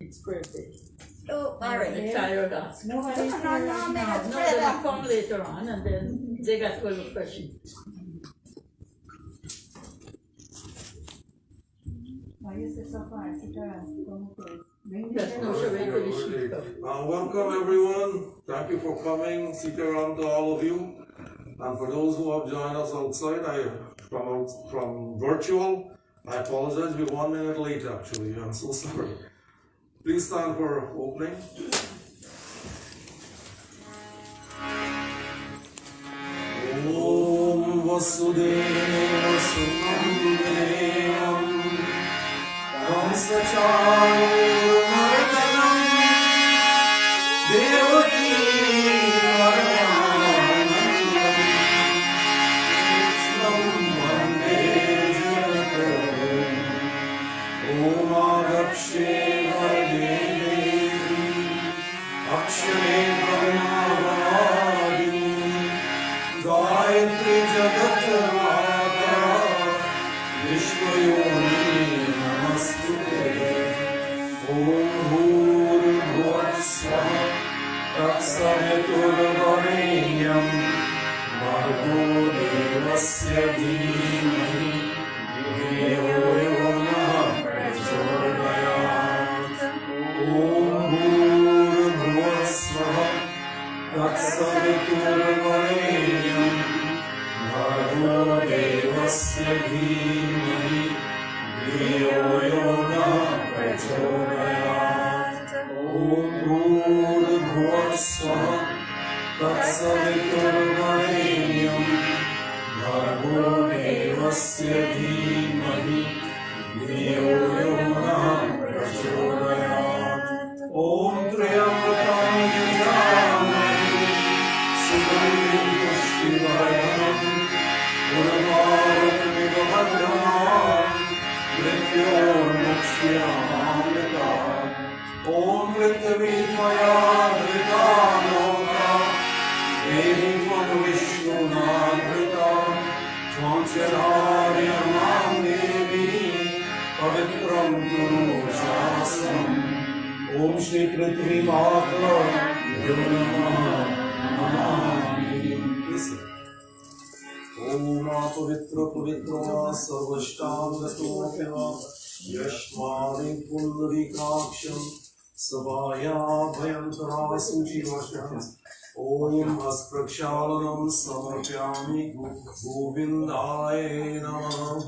It's birthday. Oh, all right. The child asked. Nobody's No, here no, right no, now. no. No, they will come later on and then they got 12 questions. Why is it so far? Sit down. Come close. Bring the That's chair. no way to the speaker. Welcome everyone. Thank you for coming. Sitaram to all of you. And for those who have joined us outside, from virtual, I apologize. We're 1 minute late actually. I'm so sorry. Please stand for opening. Om Vasudeva Sudam Devam Kamsacharumardanam Devaki Paramanandam Krishna Vande Jagatam Om Agakshe Vardevi Akshare Brahmavadi Gayatri Jagat Mata Vishwayogi Namastute Om Bhurbhuvaः Swaha Tatsaviturvarenyam Bhargo Devasya Dhimahi Dhiyo Yo Nah Prachodayat Om Bhurbhuvaः Swaha Tatsaviturvarenyam Bhargo Devasya Dhimahi Dhiyo Yo Nah Prachodayat Om Bhurbhuvaः Swaha Tatsaviturvarenyam Bhargo Devasya Dhimahi Dhiyo Yo Nah Prachodayat Om Triambakam Yajamani Sugandhim Pushtivarnam Urvarukamivabhadram Mrityormukshyamamritam Om Prithvi Tvaya Dhrita Loka Devi Tvam Vishnunadhrita Tvam Chararyamam Devi Pavitram Guru Shastam Om Shri Prithvi Matra Yo Namaha Namami Om Apavitra Pavitra Sarvashtangato Piva Yashmani Pundarikaksham Savaya Bhayantara Suchivasham Om Asprakshalanam Samarpyami Govindaye Namah.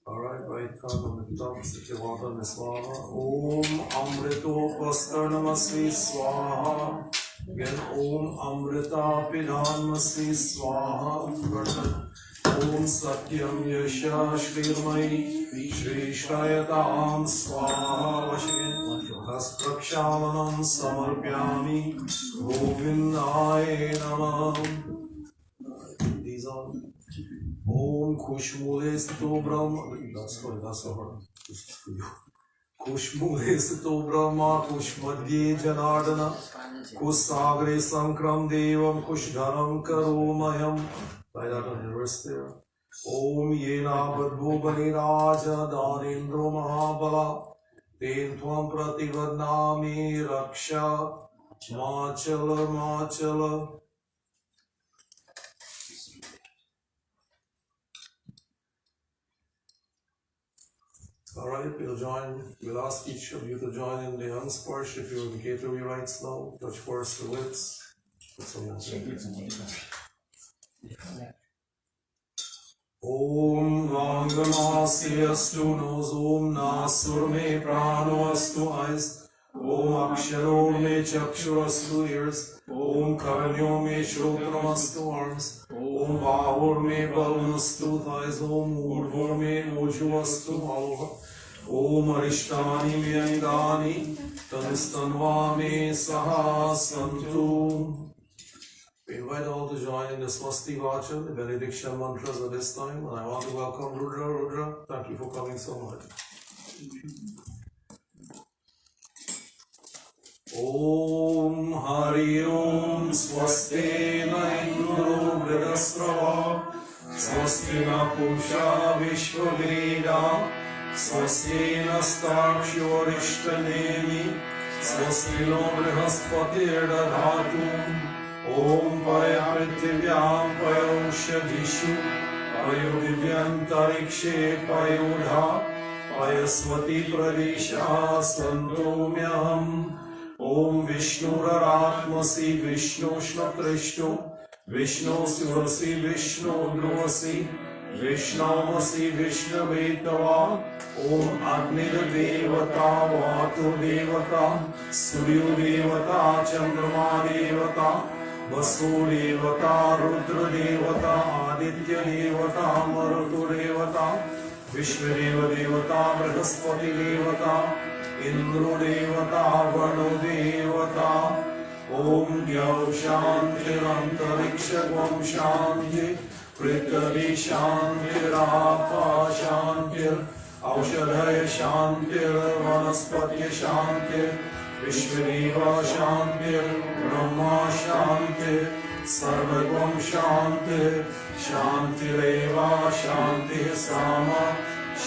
Alright, right hand on the top, Satyavata Niswaha. Om Amrito Pastarnamasvi Swaha. Again, Om Amrita Pidhanmasvi Swaha. Om Satyam Yasha Shrirmai Shri Shrayatam Swaha Vashvin Asprakshalanam Samarpyami Govindaye Namah. These are Om Kushmule Sito Brahma. That's for her. Kushmule Sito Brahma Kushmadye Janardana Kusagre Sankram Devam Kushdhanam Karomayam. Write that on the verse there. Om Yena Badbhubani Raja Dhanendro Mahabala Ten Tvam Prativadnami Raksha Machala Machala. Alright, we'll ask each of you to join in the unsparsh if you're indicator we write slow. Touch first the lips. Put some more. Om Vangamasiyastu nos Om Nasur me prano astu eyes. Om Aksharo me chakshurastu ears. Om Karnyo me shrotramastu arms. Om Bahur me balnastu thighs. Om Urvur me mojuvastu halva. Om Arishtani me angani. Tanistanva me saha santu. We invite all to join in the Swasti Vacha, the benediction mantras at this time, and I want to welcome Rudra. Rudra, thank you for coming so much. Om Hari Om Swasti na Indro Vridastrava Swasti na Pusha Vishwaveda स्वस्ति नस्ताक्षोरिष्टनेमि स्वस्ति no बृहस्पतिर्दधातु ॐ पयपृथिव्यां पयोषधिषु पयोदिव्यन्तरिक्षे पयोधा पयस्वती प्रदिशा सन्तोम्यहम् ॐ विष्णुरात्मसि विष्णुष्णकृष्णो विष्णुसुरसि विष्णुर्ध्रुवसि विष्णुमसि विष्णुवेतवा ॐ अग्निर्देवता वातुर्देवता सूर्योदेवता चन्द्रमादेवता वसुदेवता रुद्रदेवता आदित्यदेवता मरुतुदेवता विश्वदेवदेवता बृहस्पतिदेवता इन्द्रदेवता वरुणदेवता ॐ द्यौ शान्तिरन्तरिक्षं शान्ति पृथिवी शान्तिरापा शान्तिर् औषधय शान्तिर्वनस्पत्य शान्तिर् विश्वदेव शान्तिर्ब्रह्मा शान्तिर् सर्वगं शान्तिर् शान्तिरेव शान्तिः सामा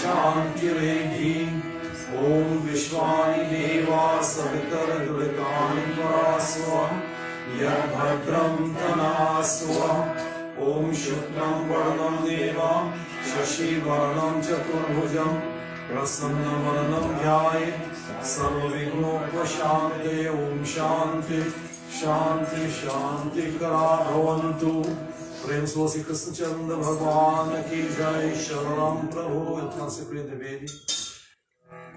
शान्तिरेधि ॐ विश्वानि देवा सवितर्गृतानि परास्व यद्भद्रं तनास्व ॐ शुक्लं वरदं देवा शशिवर्णं चतुर्भुजं प्रसन्नवदनं ध्यायेत् सर्वविघ्नोपशान्ते ॐ शान्ति शान्ति शान्तिकरा भवन्तु प्रेम से श्री कृष्णचंद्र भगवान की जय शरणं प्रभु इतना से प्रिय निवेदी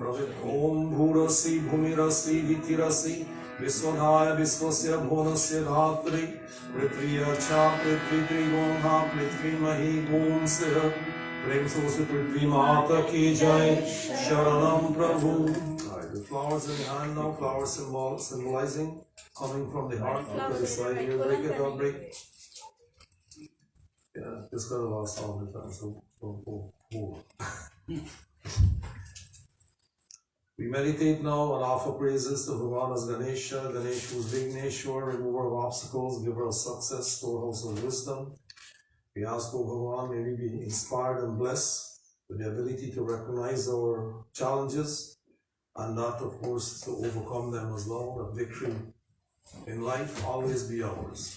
ओम भूरसि भूमिरसि धितिरसि विश्वधाय विश्वस्य भुवनस्य धात्री पृथ्वी अच्छा पृथ्वी त्रिगुणा पृथ्वी मही गुण से प्रेम से पृथ्वी माता की जय शरणं प्रभु. The flowers in the hand now, flowers symbolizing coming from the heart. Look at this side here, break it up, break. Yeah, this got a last all the time, so. We meditate now and offer praises to Bhagavan as Ganesha, Ganesh who is Vigneshwar, remover of obstacles, giver of success, storehouse of wisdom. We ask, O Bhagavan, may we be inspired and blessed with the ability to recognize our challenges and not, of course, to overcome them as well. That victory in life always be ours.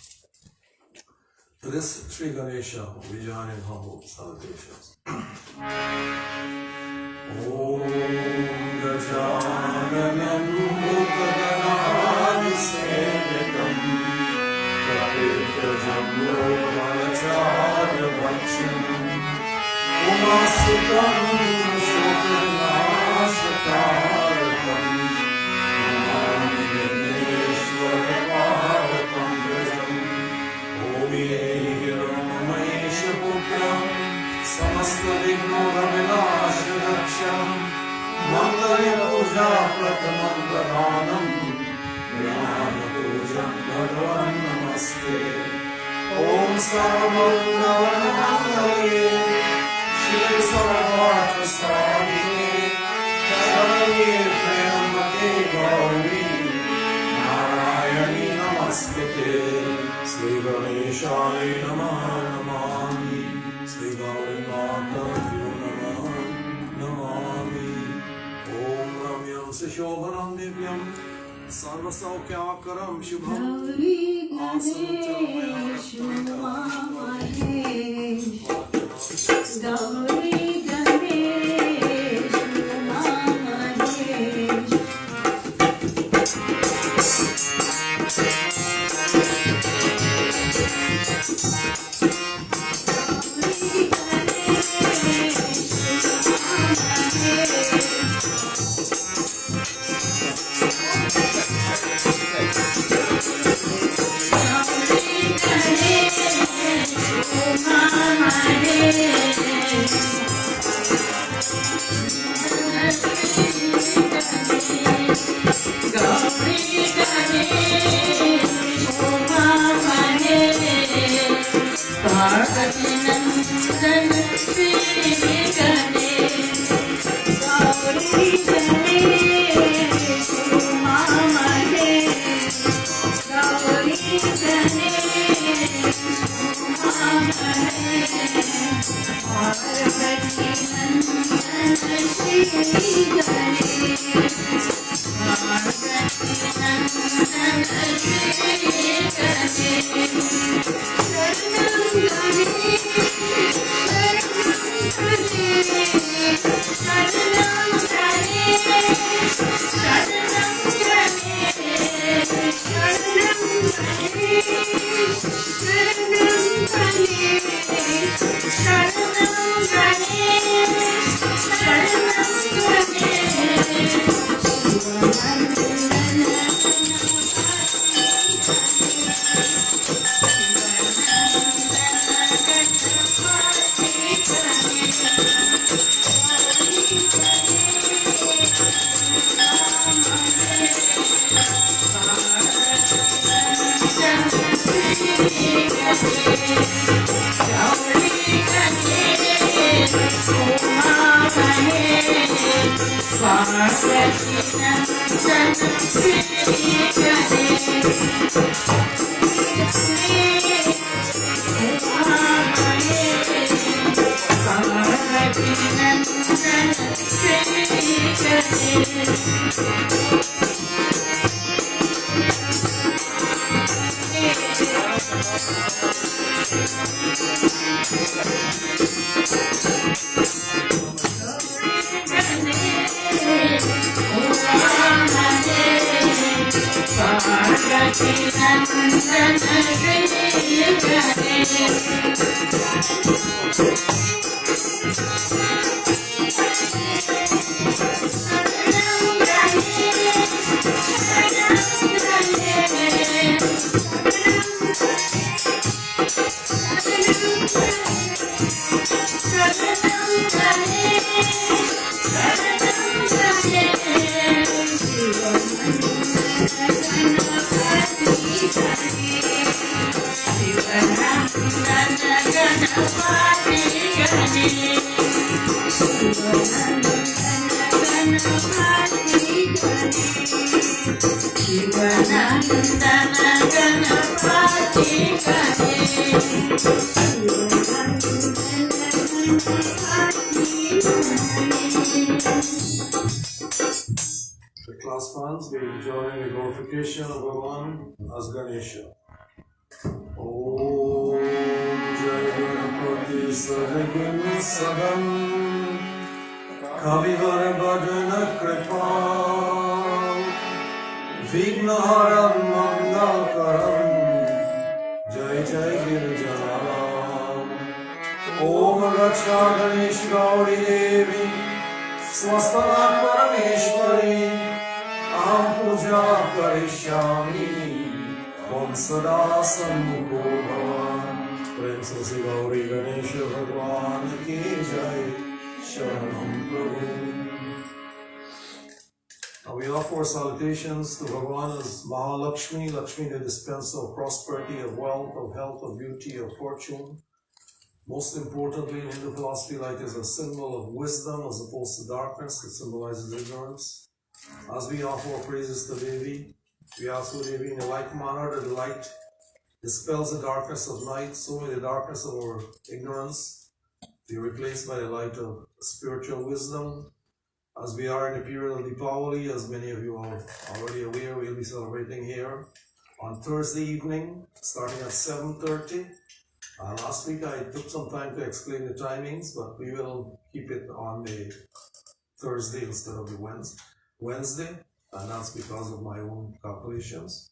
To this Sri Ganesha, we join in humble salutations. Om Gajananam Bhutaganaadisevitam Prapityajam Lokanacharya-bhakshanam Umasutam Shokanashatarakam Namami Vigneshwara-Padapankajam Omi Hiramamesha-Putram समस्तविघ्नोरविनाशरक्षं मङ्गलपूजा प्रथमं प्रधानं ज्ञानपूजं भगवन् नमस्ते. ॐ सर्वमङ्गलमङ्गले शिवे सर्वार्थसाधिके शरण्ये त्र्यम्बके गौरी नारायणी नमस्ते. श्रीगणेशाय नमः Namami. Sri Gauri Mata Namami. Om Ramyam Sishobhanam Divyam Sarvasaukhyakaram Shubham Gauri Ganesh Mamadesh Parvati Nandana The class funds will join the glorification of Bhagavan as Ganesha. Om Jai Ganapati Sarvaguna Sadam Kavivar Bhadana Kripa Vignaharam Mangalkaram Jai Jai Girijaram Om Raksha Ganesh Gauri Devi Swastana Parameshwari Aham Puja Karishyami Om Sada Sammukho Bhavan Prem Sasi Gauri Ganesha Bhagwan Ki Jai Sharanam Prabhu. Now we offer salutations to Bhagwan as Mahalakshmi, Lakshmi the dispenser of prosperity, of wealth, of health, of beauty, of fortune. Most importantly, in Hindu philosophy, light is a symbol of wisdom as opposed to darkness. It symbolizes ignorance. As we offer praises to Devi, we ask for Devi in a like manner that the light dispels the darkness of night, so may the darkness of our ignorance be replaced by the light of spiritual wisdom. As we are in the period of Deepavali, as many of you are already aware, we'll be celebrating here on Thursday evening, starting at 7:30. Last week I took some time to explain the timings, but we will keep it on the Thursday instead of the Wednesday, and that's because of my own calculations.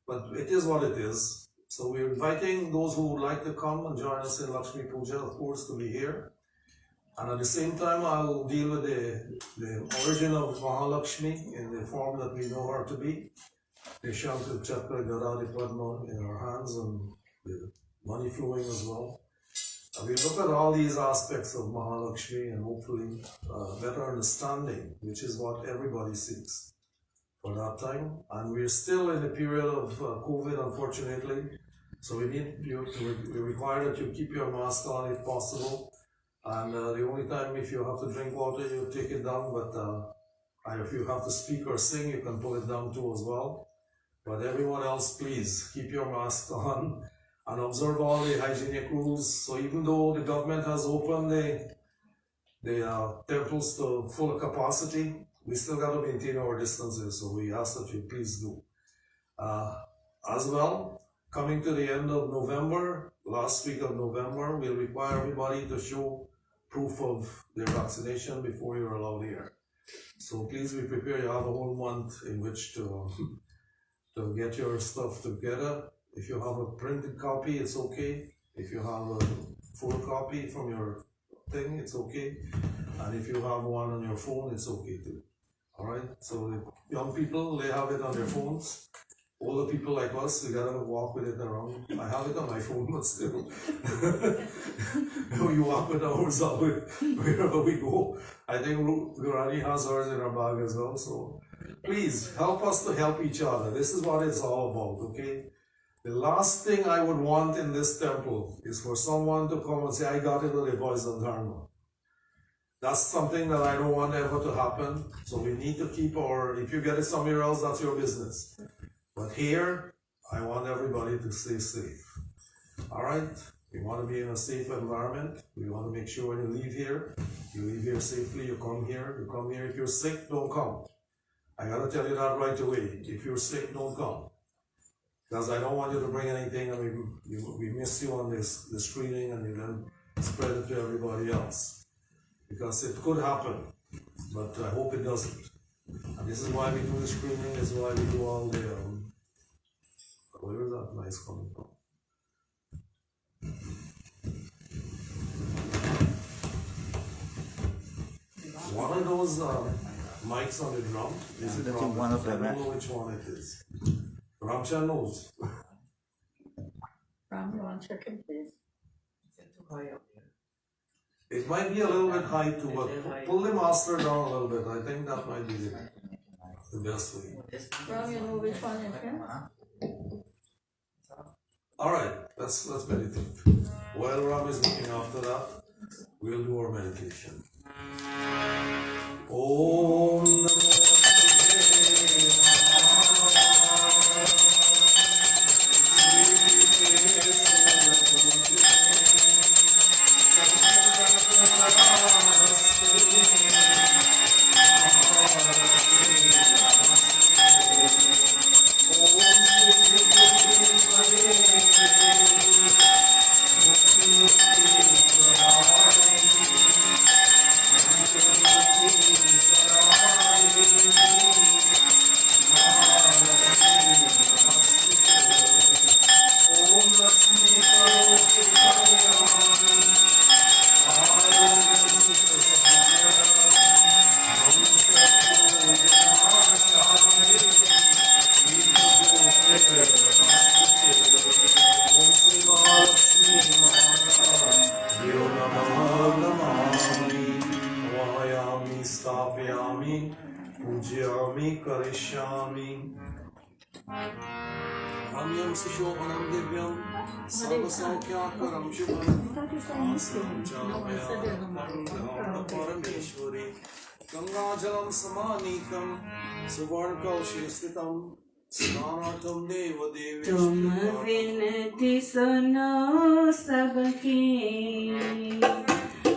But it is what it is. So we're inviting those who would like to come and join us in Lakshmi Puja, of course, to be here. And at the same time, I will deal with the origin of Mahalakshmi in the form that we know her to be. The Shankar Chakra, Gada, Padma in our hands, and the money flowing as well. And we look at all these aspects of Mahalakshmi and hopefully better understanding, which is what everybody seeks for that time. And we're still in the period of COVID, unfortunately. So we require that you keep your mask on if possible. And the only time if you have to drink water, you take it down. But if you have to speak or sing, you can pull it down too as well. But everyone else, please keep your mask on and observe all the hygienic rules. So even though the government has opened the the temples to full capacity. We still got to maintain our distances, so we ask that you please do. As well, coming to the end of November, last week of November, we'll require everybody to show proof of their vaccination before you're allowed here. So please be prepared. You have a whole month in which to get your stuff together. If you have a printed copy, it's okay. If you have a photocopy from your thing, it's okay. And if you have one on your phone, it's okay too. Alright? So the young people, they have it on their phones. Older people like us, we gotta walk with it around. I have it on my phone, but still. We walk with ours wherever we go. I think Granny has hers in her bag as well. So please help us to help each other. This is what it's all about, okay? The last thing I would want in this temple is for someone to come and say, I got it with the Poison Dharma. That's something that I don't want ever to happen. So we need to keep if you get it somewhere else, that's your business. But here, I want everybody to stay safe. Alright? We want to be in a safe environment. We want to make sure when you leave here safely, you come here. If you're sick, don't come. I gotta tell you that right away. If you're sick, don't come. Because I don't want you to bring anything and we miss you on this screening and you then spread it to everybody else. Because it could happen, but I hope it doesn't. And this is why we do the screening, this is why we do all the, where is that noise coming from? One of those mics on the drum is a problem. One of them, I don't know which one it is. Ramcha knows. Ram, you want to check it, please? It might be a little bit high too, but pull the master down a little bit. I think that might be the best way. Ram, you know which one it is? Alright, let's meditate. While Ram is looking after that, we'll do our meditation. Om Ramyam Sushopanam Divyam Sarvasaukhyaparam Shubham Parameshwari Gangajalam Samanitam Suvarnkaushe Sthitam Snanatam Deva Devi तुम विनती सुनो सबकी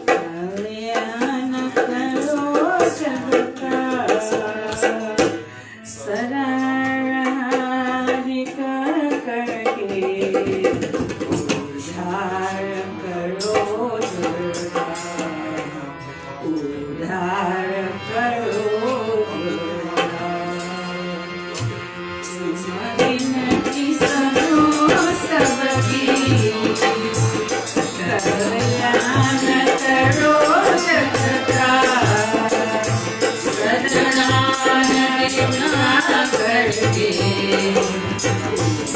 कल्याण करो सबका सरारिक करके उद्धार करो दुर्गा उद्धार करो दुर्गा विनती सुनो सबकी कल्याण करो सबका करके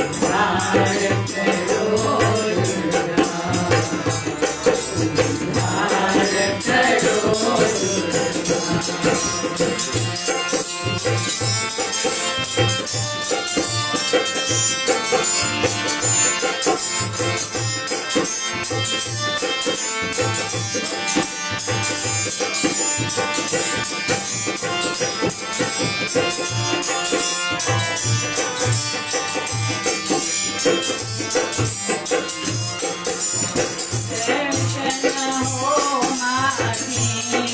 उद्धार करो उद्धार करो दर्शन हो माही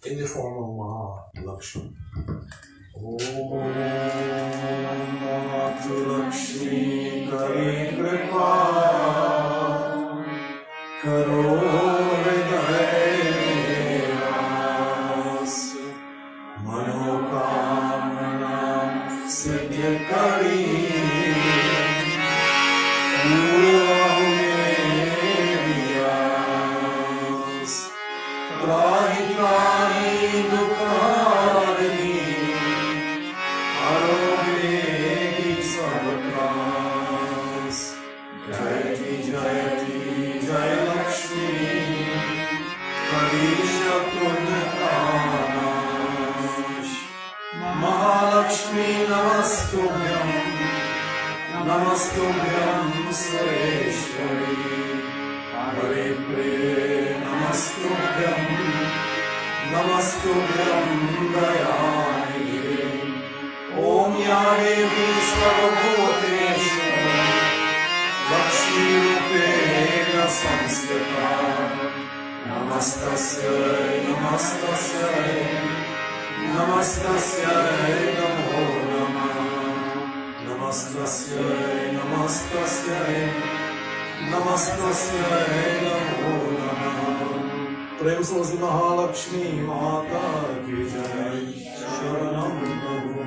In the form of Mahalakshmi. Om Mahatulakshmi Kari Kripa Karo Hridayas Manokamanam Siddhikari Urahumeviyas Trahi Trahi Dukharani Arogedi Sabakras Jayati Jayati Jayalakshmi Karisha Punyakanash Mahalakshmi Namastubhyam Namastubhyam Sureshwari Hare Priye Namastubhyam Namastubhyam Dayani Om Ya Devi Sarvabhuteshu Lakshmi Rupena Samstita Namastasyai Namastasyai Namastasyai Namo Namah Namastasyai Namastasyai Namastasyai Namo Namah Prem Sozi Mahalakshmi Mata Ki Jai Sharanam Prabhu.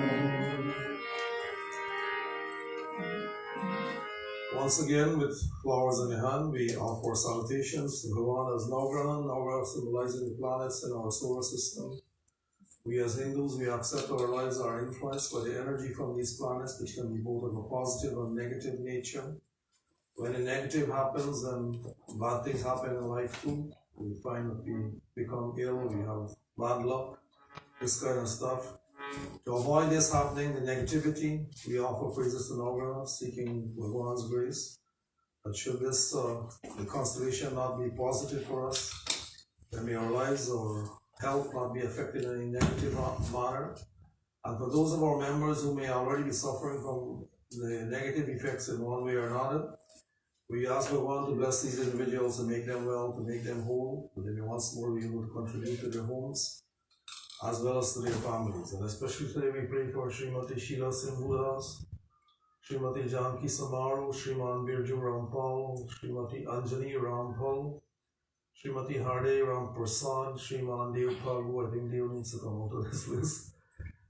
Once again, with flowers in your hand, we offer salutations to Bhagavan as Navgraha, Navgraha symbolizing the planets in our solar system. We as Hindus, we accept our lives are influenced by the energy from these planets, which can be both of a positive and negative nature. When a negative happens, then bad things happen in life too. We find that we become ill, we have bad luck, this kind of stuff. To avoid this happening, the negativity, we offer praises to Navgrah, seeking Bhagwan's grace. But should this, the constellation not be positive for us, then may our lives or health not be affected in any negative manner. And for those of our members who may already be suffering from the negative effects in one way or another, we ask Bhagwan to bless these individuals and make them well, to make them whole, so they may once more be able to contribute to their homes, as well as to their families. And especially today we pray for Srimati Sheila Sindhudas, Srimati Janki Samaru, Shriman Birju Rampal, Srimati Anjani Rampal, Srimati Harde Ramprasad, Shriman Dev Phagu, I think Dev needs to come out of this list,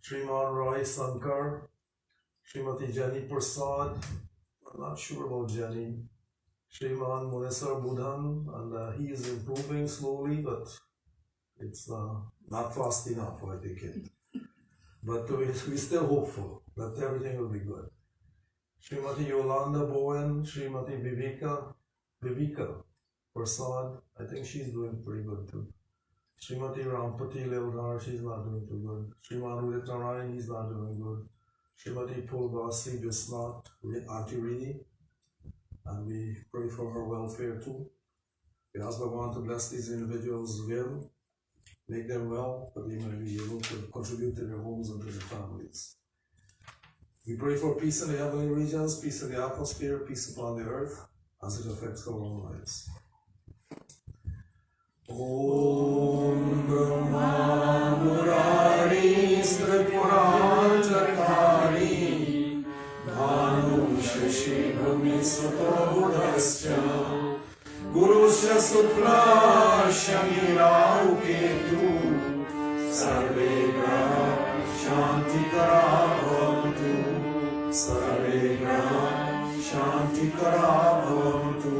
Shriman Roy Sankar, Srimati Jenny Prasad, I'm not sure about Jenny, Shriman Munesar Budhan, and he is improving slowly, but it's not fast enough, I think. But we're still hopeful that everything will be good. Srimati Yolanda Bowen, Srimati Viveka Prasad, I think she's doing pretty good too. Srimati Rampati Lildhar, she's not doing too good. Shriman Udit Narayan, he's not doing good. Srimati Pulvasi Visnath, Auntie Rini, and we pray for her welfare too. We ask Bhagwan to bless these individuals well, make them well, that they may be able to contribute to their homes and to their families. We pray for peace in the heavenly regions, peace in the atmosphere, peace upon the earth, as it affects our own lives. Om Brahma Murari Sripuranjakari Bhanu Shashi Bhumi Sutodasya Gurusya Supra Shamira Uketu Sarve Graha Shanti Karabhavantu Sarve Graha Shanti Karabhavantu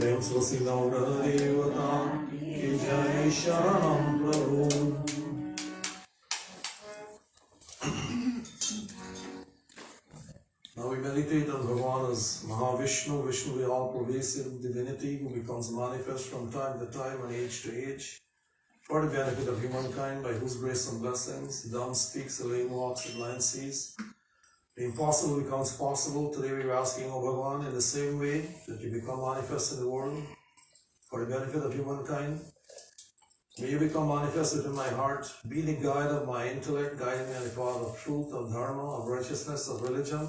Prem Swasi Naura Devata Jai Sharanam Prabhu. Now we meditate on Bhagavan as Mahavishnu, Vishnu, the all-pervasive divinity who becomes manifest from time to time and age to age for the benefit of humankind, by whose grace and blessings the dumb speaks, the lame walks, the blind sees. The impossible becomes possible. Today we are asking, O Bhagavan, in the same way that you become manifest in the world for the benefit of humankind, may you become manifested in my heart, be the guide of my intellect, guiding me on the path of truth, of dharma, of righteousness, of religion,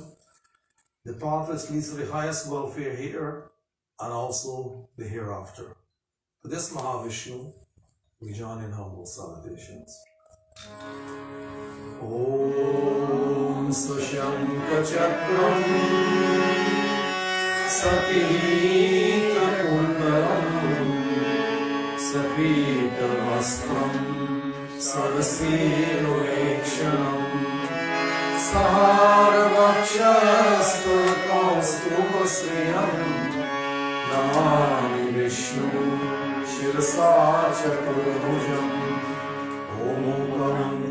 the path which leads to the highest welfare here and also the hereafter. For this Mahavishnu, we join in humble salutations. Om Sashanka Chakram Satita Kundaram Sapita Vastram Sarasiro Ekshanam Sarvakshasturkaustubhasriyam Namami Vishnu Shirasa Chaturbhujam Om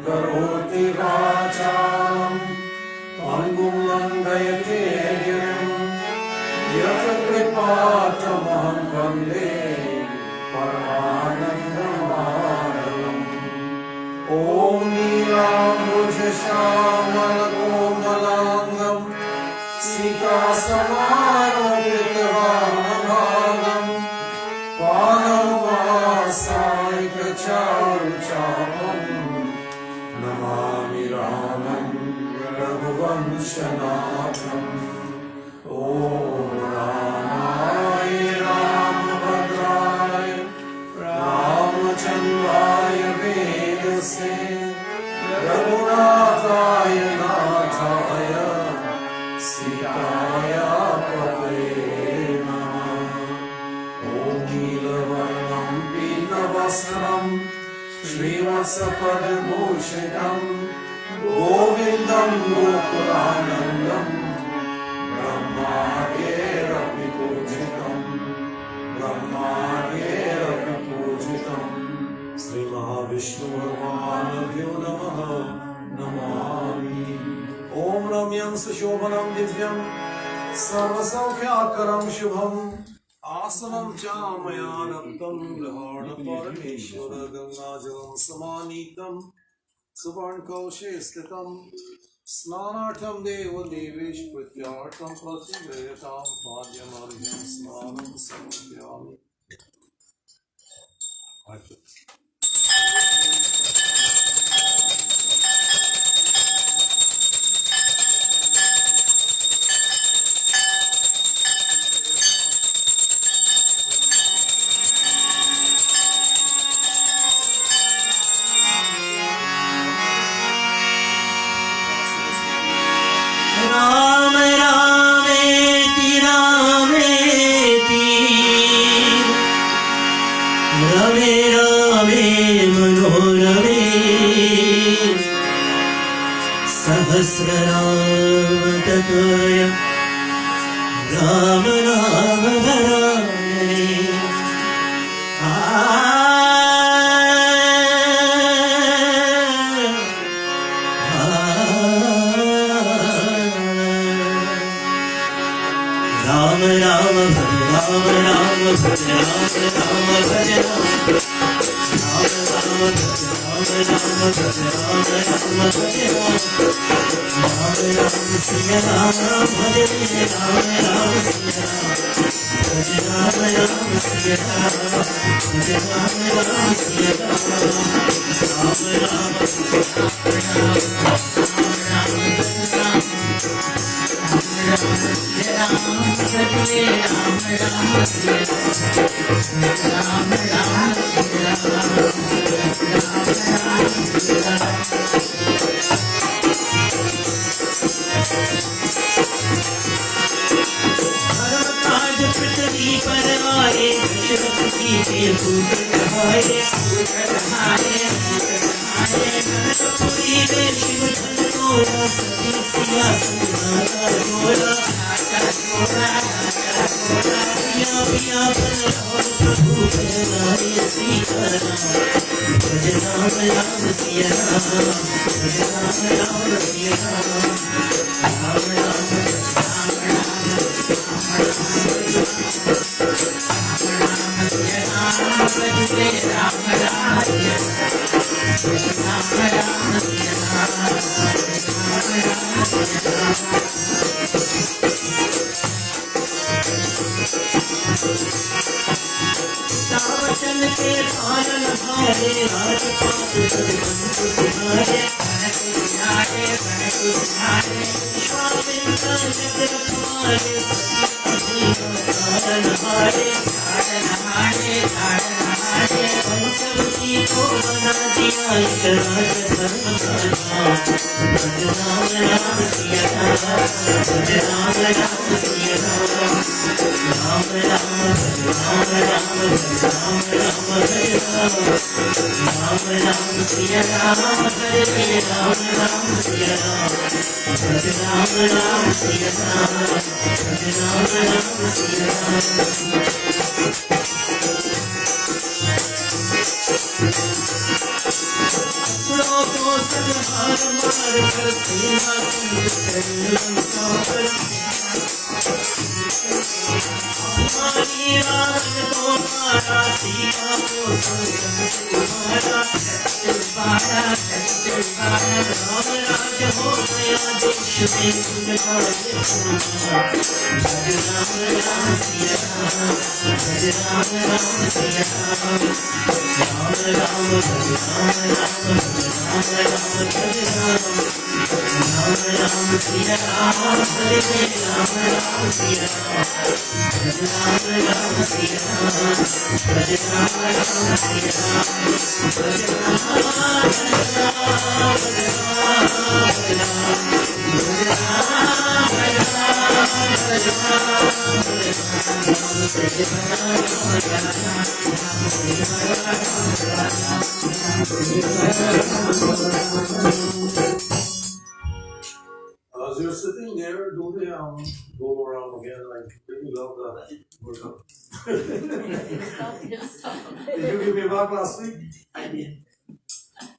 Karoti Vacham Pangum Langayate Girim Yata Kripatamaham Vande Paramanandamaram Om Nilambuja Shamal Komalangam Sika Samaro Pitavamagam Panam Vasaika Charu Chapam Namami Ramam Raghuvanshanatham Om Ramaya Ramabhadraya Ramachandraya Vedase Raghunathaya Nathaya Sitaya Pate Namah Om Nilavarnam Pinavasram Srivasapadabhushitam Govindam Gokulanandam Brahmadera Vipurjitam Brahmadera Vipurjitam Sri Mahavishnu Bhagavan Vyodam Om Ramyam Sushobhanam Divyam Sarvasaukhyakaram Shubham Asanam Chamaya Nattam Grahana Parameshwara Gangajalam Samanitam Subarnkoshe Stitam Snanartam Deva Devish Pratyartam Prativeyatam Padyamarjam Snanam Samadhyami. Ram Rameti Rameti Rame Rame Manorame Sahasranam Tataya Ram Ram Dharane Ram Ram Bhaj आज पृथ्वी पर आए दशरथ जी के पुत्र कहाए नंदपुरी में शिव धन तोड़ा सती सिया संगाता जोड़ा पिया पिया बलराम प्रभु बहनाए सीताराम भज राम राम सिया राम भज राम राम सिया राम राम राम रामचंद्र के पालन हारे राजपाट स्वामिंद्र जग रखवारे पंचवटी को बना दिया एक राज धर्म भज राम राम सिया राम भज राम राम सिया राम राम राम भज राम राम भज राम राम भज राम राम राम सिया राम हरे राम राम सिया राम भज राम राम सिया राम भज राम राम सिया राम लोगों संहार मार कर सेना लंका पर हमारी रावण को मारा सीता को संग मारा राम राज हो गया देश में भज राम राम सिया राम भज राम राम सिया राम राम राम भज राम राम भज राम राम भज राम राम राम सिया राम हरे राम राम सिया राम भज राम राम सिया राम भज राम राम सिया राम भज Ram As you're sitting there, do the go around again. Like really love that. Did you give me a back last week? I did.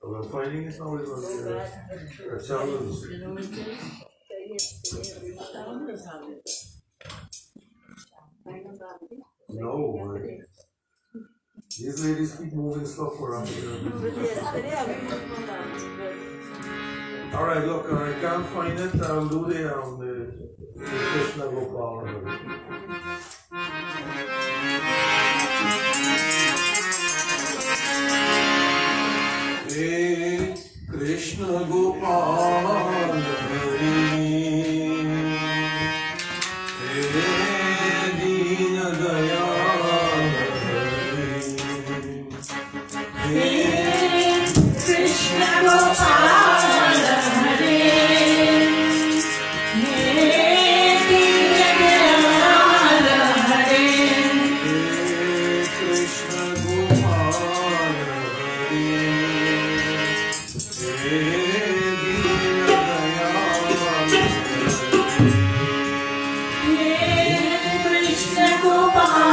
We're finding it now. It was Go back and a challenge. you know what it is? Say yesterday, every town has had it. No, these ladies keep moving stuff around here. But yesterday, I went for that. All right, look, I can't find it. I'll do the Krishna Gopal. Hey, Krishna Gopal, Hey, Deen Dayal, Hey, Krishna Gopal, Krishna Gopal,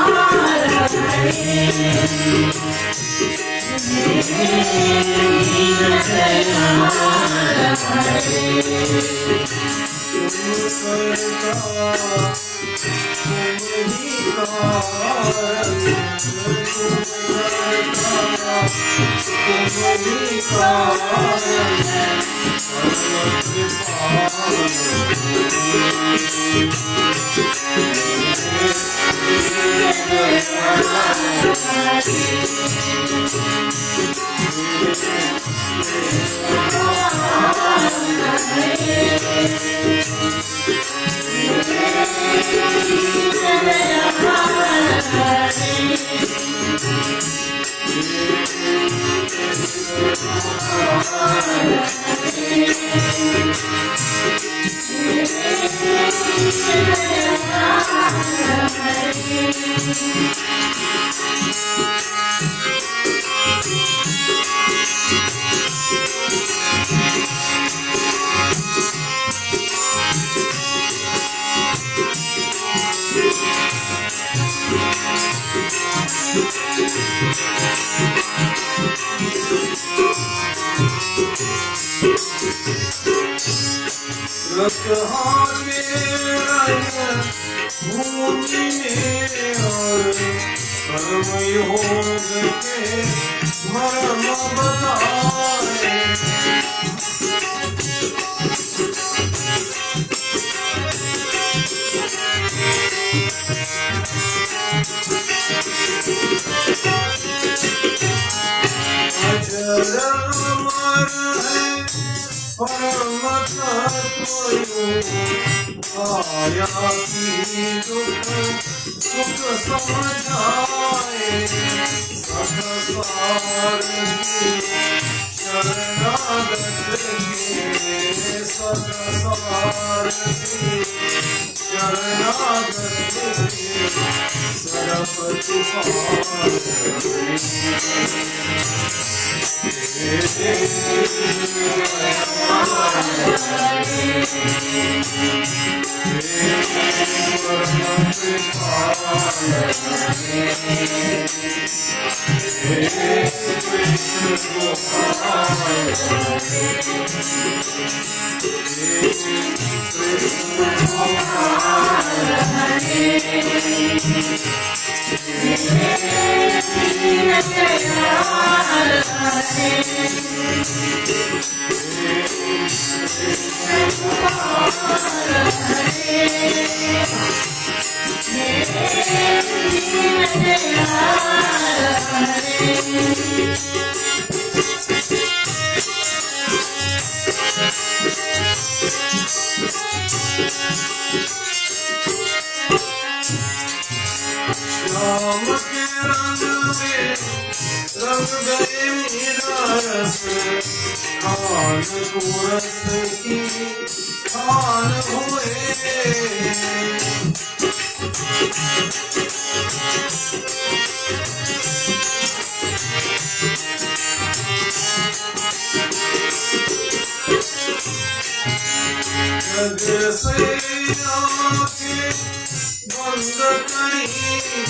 बंद करी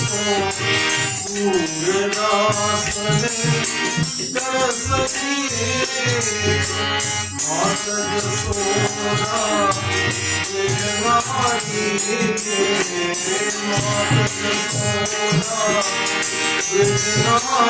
को सूरदास ने दरस दिए मात जसोदा विघ्नारी के मात जसोदा विघ्नारी के मात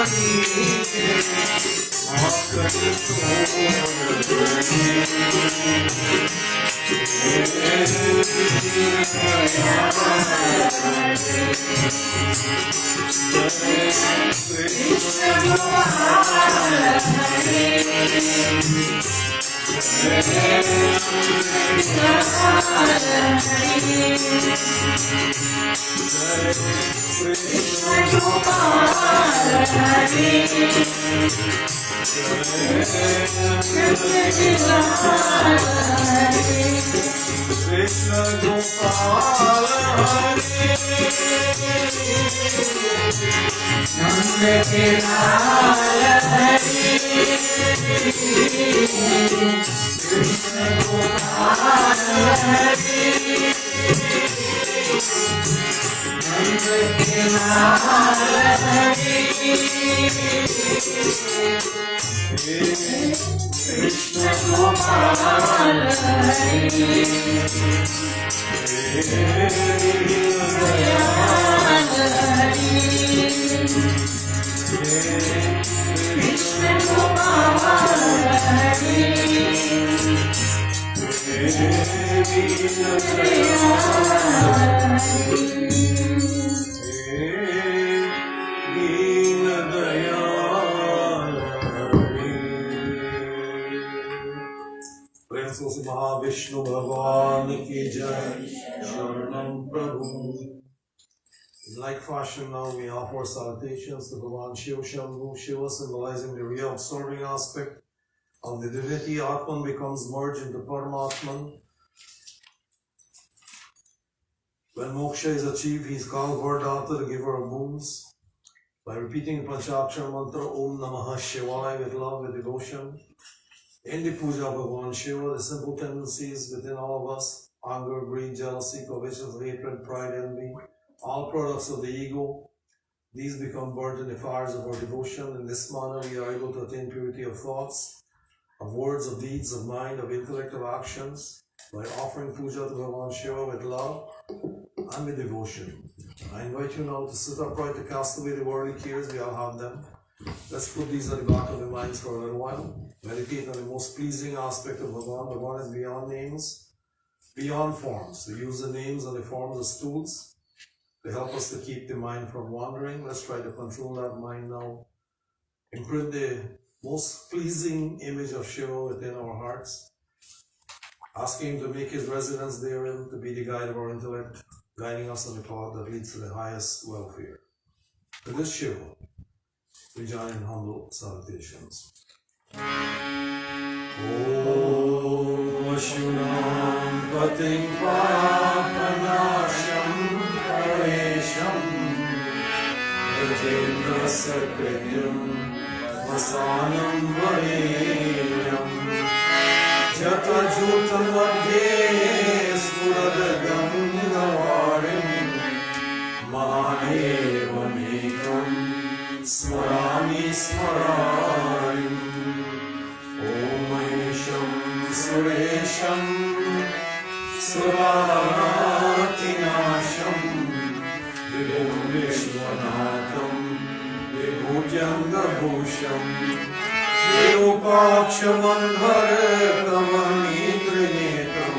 Krishna Gopal Hare Nanda Lal Hare Krishna Gopal Hare Nanda Lal Hare Krishna Gopal Hare Krishna Vishnu Bhagavan ki jai, Sharanam Prabhu. In like fashion, now we offer salutations to Bhagavan Shiva Shambhu. Shiva symbolizing the reabsorbing aspect of the divinity. Atman becomes merged into Paramatman. When moksha is achieved, he is called Vardhata, the giver of boons. By repeating the Panchakshara mantra Om Namah Shivaya with love, with devotion. In the puja of Bhagavan Shiva, the simple tendencies within all of us, anger, greed, jealousy, covetousness, hatred, pride, envy, all products of the ego, these become burnt in the fires of our devotion. In this manner, we are able to attain purity of thoughts, of words, of deeds, of mind, of intellect, of actions, by offering puja to Bhagavan Shiva with love and with devotion. I invite you now to sit upright, to cast away the worldly cares. We all have them. Let's put these at the back of the minds for a little while. Meditate on the most pleasing aspect of Bhagavan. Bhagavan is beyond names, beyond forms. We use the names and the forms as tools to help us to keep the mind from wandering. Let's try to control that mind now. Imprint the most pleasing image of Shiva within our hearts. Asking him to make his residence therein, to be the guide of our intellect, guiding us on the path that leads to the highest welfare. To this Shiva, we join in humble salutations. Om Shunam Patim Papanasham Paresham Rajendra Sakrityam Vasanam Varenyam Jata Juta Madhye Spuradagam Gavarim Mahadevamekam Smarami Smararim Om Suresham Suratinasham Vibhum Vishwanatham Vibhujangabhusham Virupakshamandharakamanitrinetam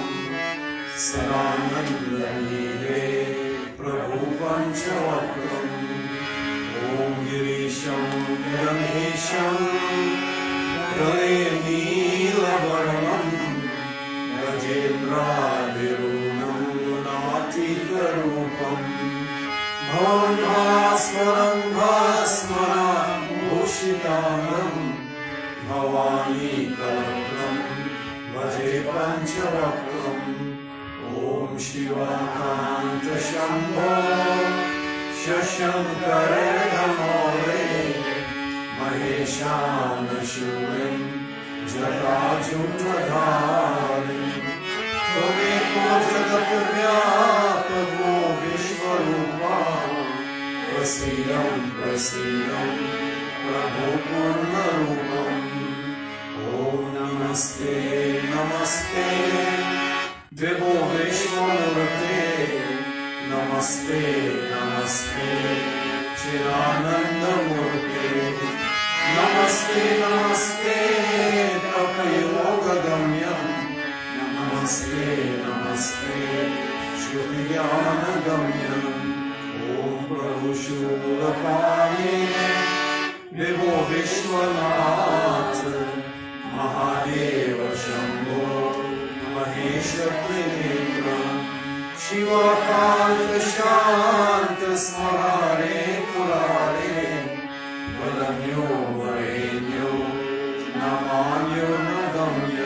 Sadanandamile Prabhu Panchavakram Om Girisham Ganesham Gayanila-varnam Gajendravirunam Natika-rupam Bhavanbhasmaram Bhasmaram Bhushitanam Bhavani-kalakram Bhaje Panchavakram Om Shivakanta Shambho Shashankara-dhamore Maheshana Shivim Jatajuttadharim Tvameko Jagat Vyapavo Vishwa प्रसीदं प्रसीदं प्रभो पूर्णरूपम् ॐ नमस्ते नमस्ते विभो विश्वमूर्ते नमस्ते नमस्ते चिदानन्दमूर्ते नमस्ते नमस्ते तपयोगगम्यं नमस्ते नमस्ते श्रुतिज्ञानगम्यम् ॐ प्रभु शूलपाणि विभो विश्वनाथ महादेव शम्भो महेश त्रिनेत्र शिवकान्त शान्त स्मरारे पुरारे वदन्यो वरेण्यो नमान्यो नगम्य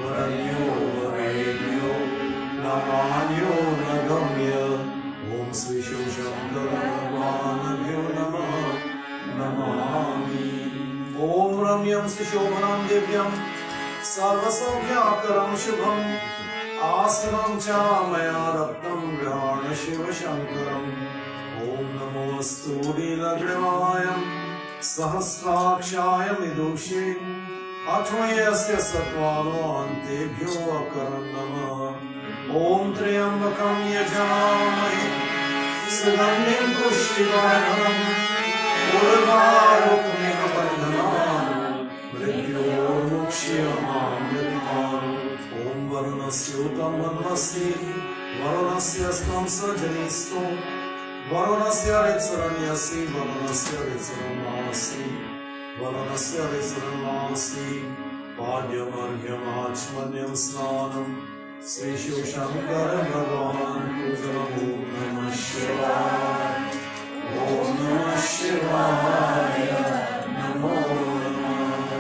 वरन्यो वरेण्यो नमान्यो नगम्य ॐ श्री शिवशङ्कर भगवानुभ्यो नमः नमामि ॐ रम्यं सुशोभनं दिव्यं सर्वसौख्याकरं शुभम् आसनं च मया रत्नं गृहाण शिवशङ्करम् ॐ नमोऽस्तु नीलग्रीवाय सहस्राक्षाय विदुषे अथमयस्य सत्त्वानो अन्तेभ्यो अकरं नमः ॐ त्र्यम्बकं यजामहे सुगन्धिं पुष्टिवर्धनम् उर्वारुकमिव बन्धनान् मृत्योर्मुक्ष्यमामृतान् ॐ वरुणस्योतं वन्मसि वरुणस्य स्तं सजनिस्तो वरुणस्य ऋत्सरण्यसि वरुणस्य ऋत्सरणासि वरुणस्य ऋत्सरणासि पाद्यमर्घ्यमाचमन्यं स्नानं श्री शिवशङ्कर भगवान् पूजनम् ॐ नमः शिवाय ॐ नमः शिवाय नमो नमः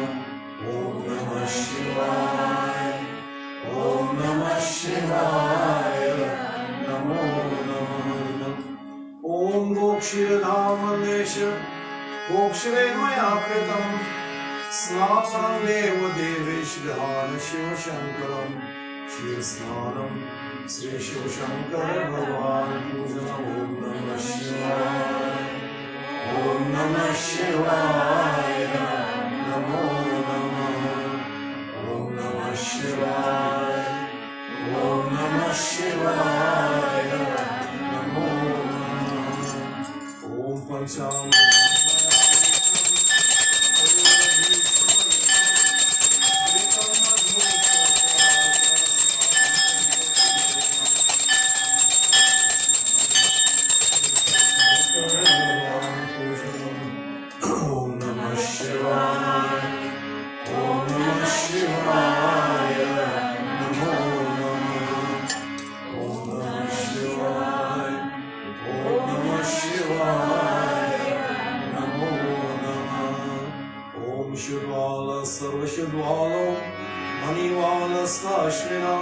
ॐ नमः शिवाय ॐ नमः शिवाय नमो नमः ॐ गोक्षीरधामदेश गोक्षरे मया कृतं स्नानं देवदेवेश्वरान् शिवशङ्करं क्षीरस्नानं श्री शिवशङ्कर भगवान् पूजनम् ॐ नमः शिवाय ॐ नमः शिवाय नमो नमः ॐ नमः शिवाय ॐ नमः शिवाय नमो नमः ॐ पंचामृतं सर्वशुद्वालो मणिवालस्ताश्विना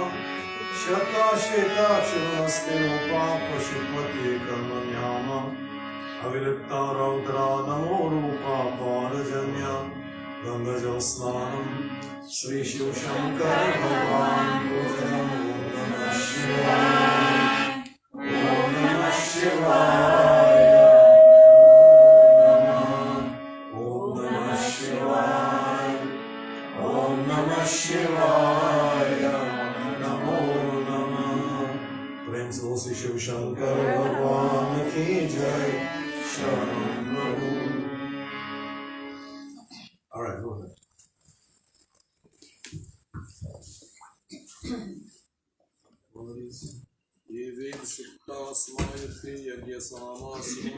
शताशेताक्षरमस्ते रूपा पशुपते कर्मण्याम अविलिप्ता रौद्रा नमो रूपा पारजन्या गंगाजलस्नानं श्री शिवशङ्कर भगवान् पूजनम् ॐ नमः शिवाय ॐ नमः शिवाय ॐ नमः शिवाय ॐ नमः शिवाय नमो नमः प्रेम से श्री शिवशङ्कर भगवान की जय शरणं प्रभु। All right, go ahead. ये वेद सुप्ता स्मायते यज्ञ सामासु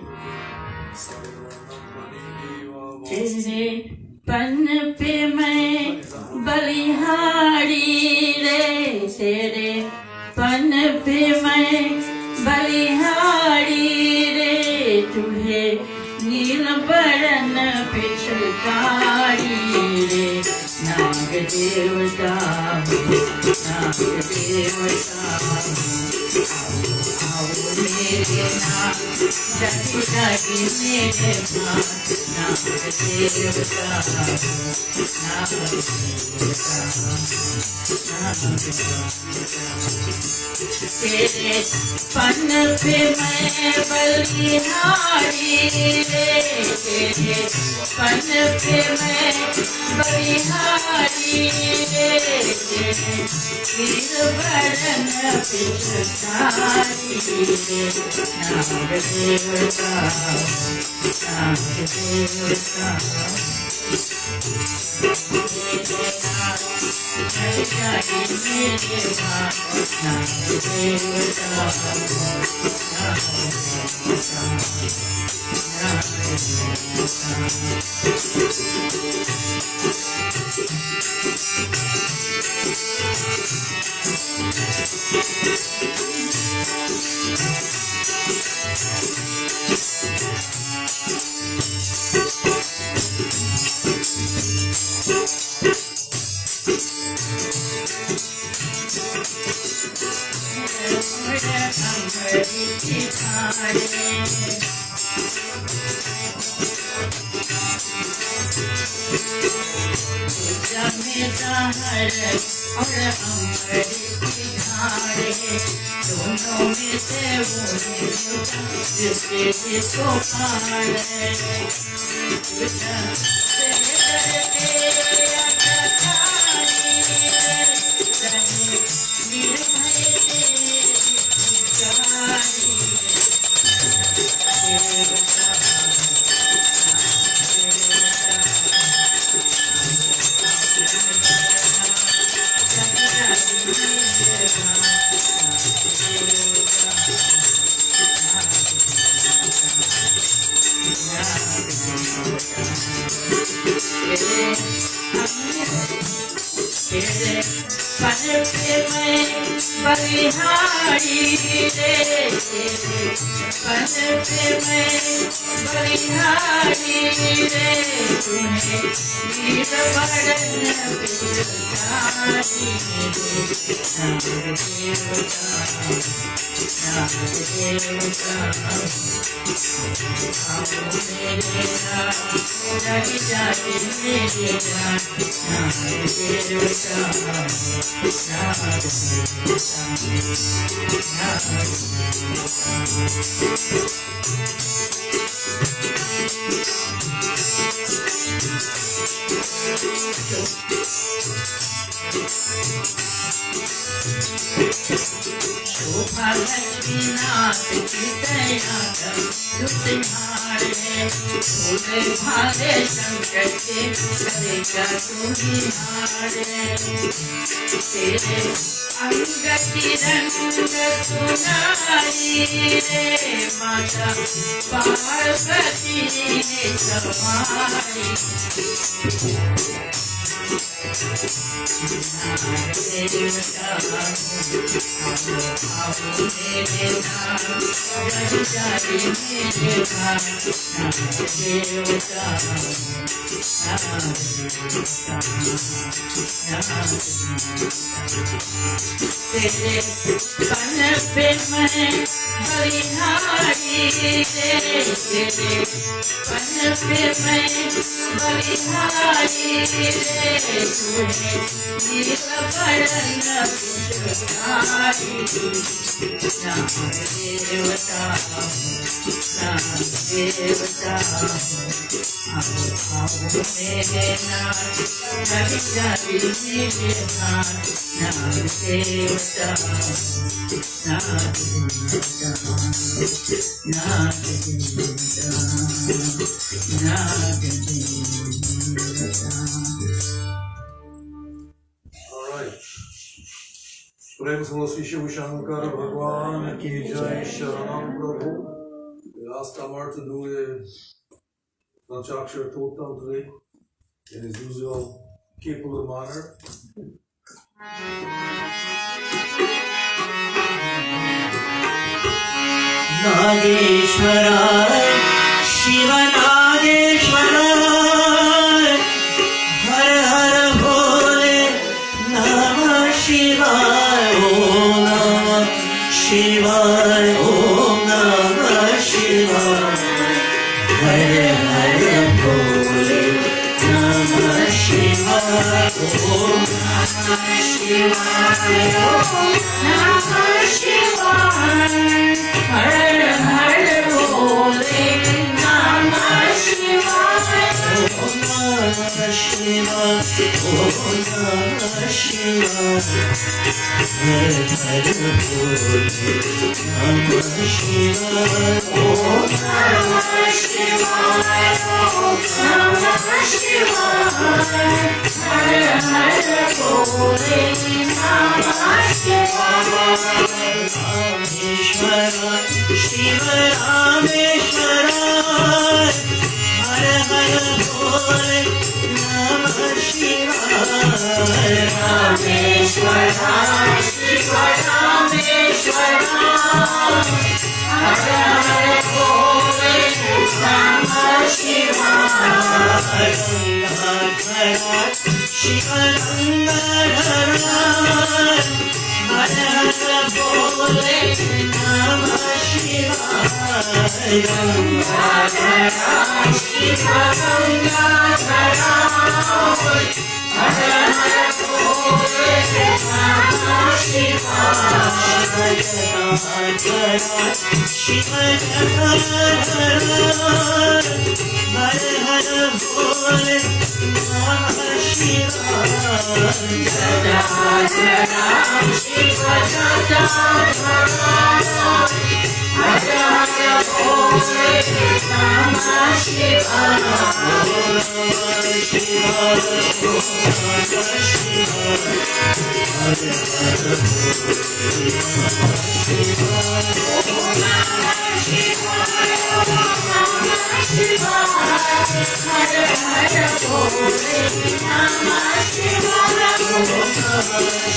सर्वणं मणिदेवा तेरे पन पे मैं बलिहारी रे, तेरे पन पे मैं बलिहारी रे, तुझे नील बरन पिछकारी रे, नाग देवता नाग देवता आओ मेरे नाग जागी जागी मेरे भाग नाग देवता नाग देवता तेरे पन पे मैं बलिहारी रे तेरे पन पे मैं बलिहारी रे तेरे वीर बरन पिचकारी रे नाग देवता नाग देवता और अमृत धारे दोनों में से वो जिसके जिसको पारे बलिहारी रे पन पे मैं बलिहारी रे तुम्हें वीर बरन पिचकारी रे नाग देवता नाग देवता आओ मेरे नाग जागी जागी मेरे नाग देवता नाग शोभा लक्ष्मीनाथ की दया तुम्हारे भोले भाले शंकर के करेगा तुम्हारे तेरे अंग की रंग सुनाई रे माता पार्वती ने सवारी नाग देवता आओ मेरे नाग जागी जागी मेरे भाग नाग देवता नाग देवता नाग तेरे पन पे मैं बलिहारी रे तेरे पन पे मैं बलिहारी रे तुम्हें वीर बरन पिचकारी नाग देवता नाग देवता आओ मेरे नाग जागी जागी मेरे भाग नाग देवता नाग देवता नाग देवता नाग देवता। All right. प्रेम से श्री शिव शंकर भगवान की जय शरणम प्रभु. We asked Amar to do the Panchakshar Totam today in his usual capable manner. नागेश्वराय Shiv नागेश्वराय हर हर भोले नमः शिवाय. Shivaya, Om Namah Shivaya, Hare Hare Bole, Namah Shivaya, Om Namah Shivaya, Om Namah Shivaya, Hare Hare Bole, Namah Shivaya, Om Namah Shivaya, Om Namah Shivaya, Hare Hare Bole, Namah Shivaya, Om Namah Shivaya, Om Namah Shivaya, Hare Hare Bole, Namah Shivaya, Rameshwara, Shiva Rameshwara, Hare Hare Bole, Namah Shivaya, Rameshwara, Shiva Rameshwara, Hare Hare Bole, Namah Shivaya, Gangadhara, Shiva Gangadhara, Hare Hare Bole, Namah Shivaya, Gangadhara, Shiva Gangadhara, Hare Hare Bole, Namah Shivaya, Gangadhara, Shiva Gangadhara, Hare Hare Bole, Namah Shivaya, Gangadhara, Shiva Gangadhara, Hare Hare Bole, Namah Shivaya, Namah Shivaya, Namah Shivaya, Hare Hare Bole, Namah Shivaya, Namah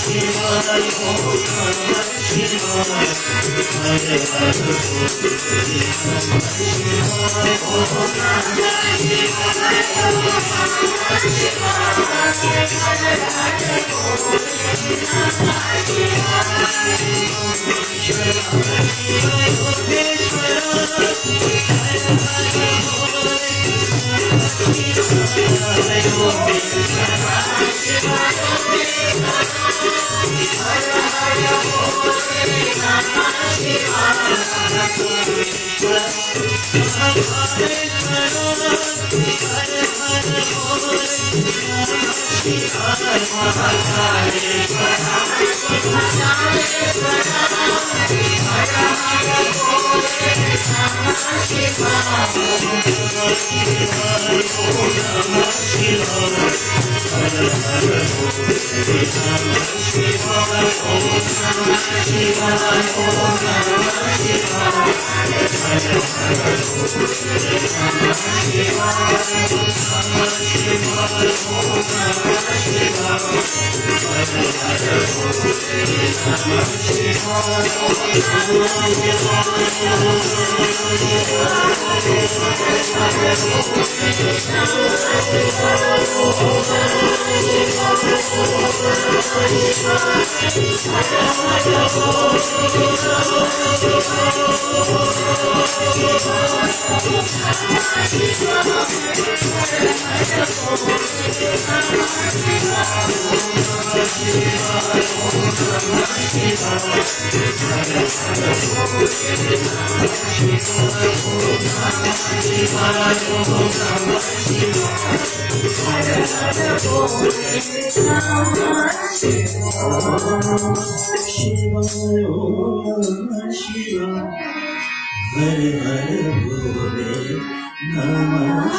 Shivaya, Namah Shivaya, Hare Hare Bole, Namah Shivaya, Namah Shivaya, Namah Shivaya, Hare Hare Bole, Namah Shivaya, Namah Shivaya, Namah Shivaya, Hare Hare Bole, Namah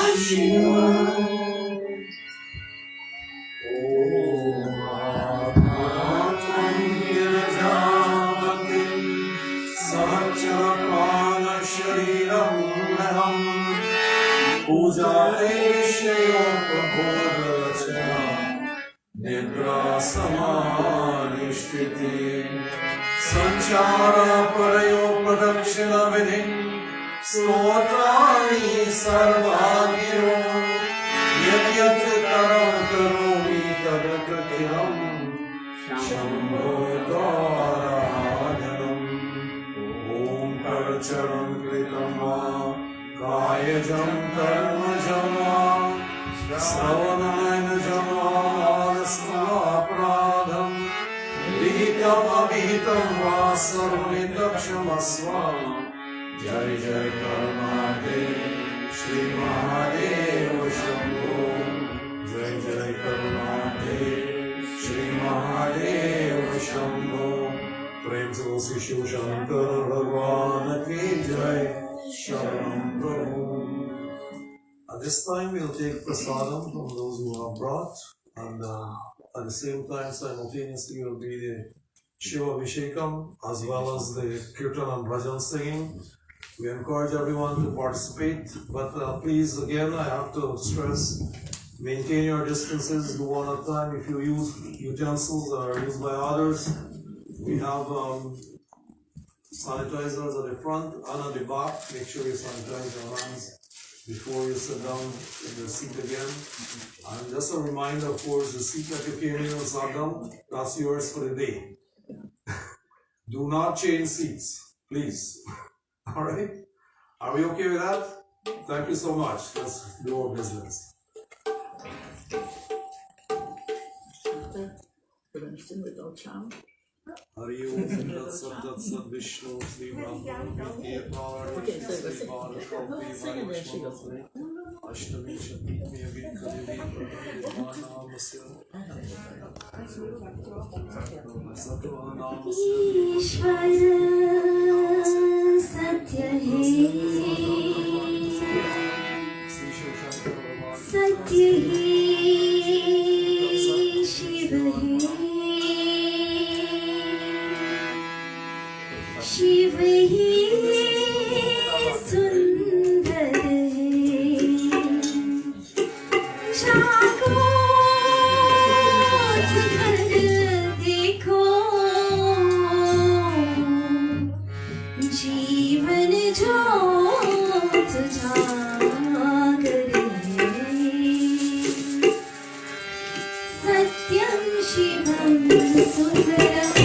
वाचालंकृतं वा कायजं कर्मजं वा श्रवणेनजं वा मानसमापराधं विहितमविहितं वा सर्वमिदं क्षमस्व जय जय करुणाते श्री महादेव शंभो जय जय करुणाते श्री महादेव शंभो प्रेम से श्री शिव शंकर भगवान की जय शरणं प्रभु. At this time we'll take prasadam from those who have brought, and at the same time simultaneously will be the Shiva Abhishekam as well as the Kirtan and Bhajan singing. We encourage everyone to participate, but please again I have to stress, maintain your distances, do one at a time. If you use utensils that are used by others, we have sanitizers at the front and at the back. Make sure you sanitize your hands before you sit down in your seat again. And just a reminder, of course, the seat that you came in and sat down, that's yours for the day. Do not change seats, please. All right? Are we okay with that? Thank you so much. Let's do our business. Without sound. Hari Om Tat Sat Vishnu Sri Brahma Viti Apar Sri Bala Shokri Vaishwara Ashtami Shakti Mevi Kali Vana Masya Satva Namasya Satya Hai Satya Hai Shiva Hai Shiva Hai Sundar Hai Jago Jhar dekho Jeevan jyot jaagar Satyam Shivam Sundaram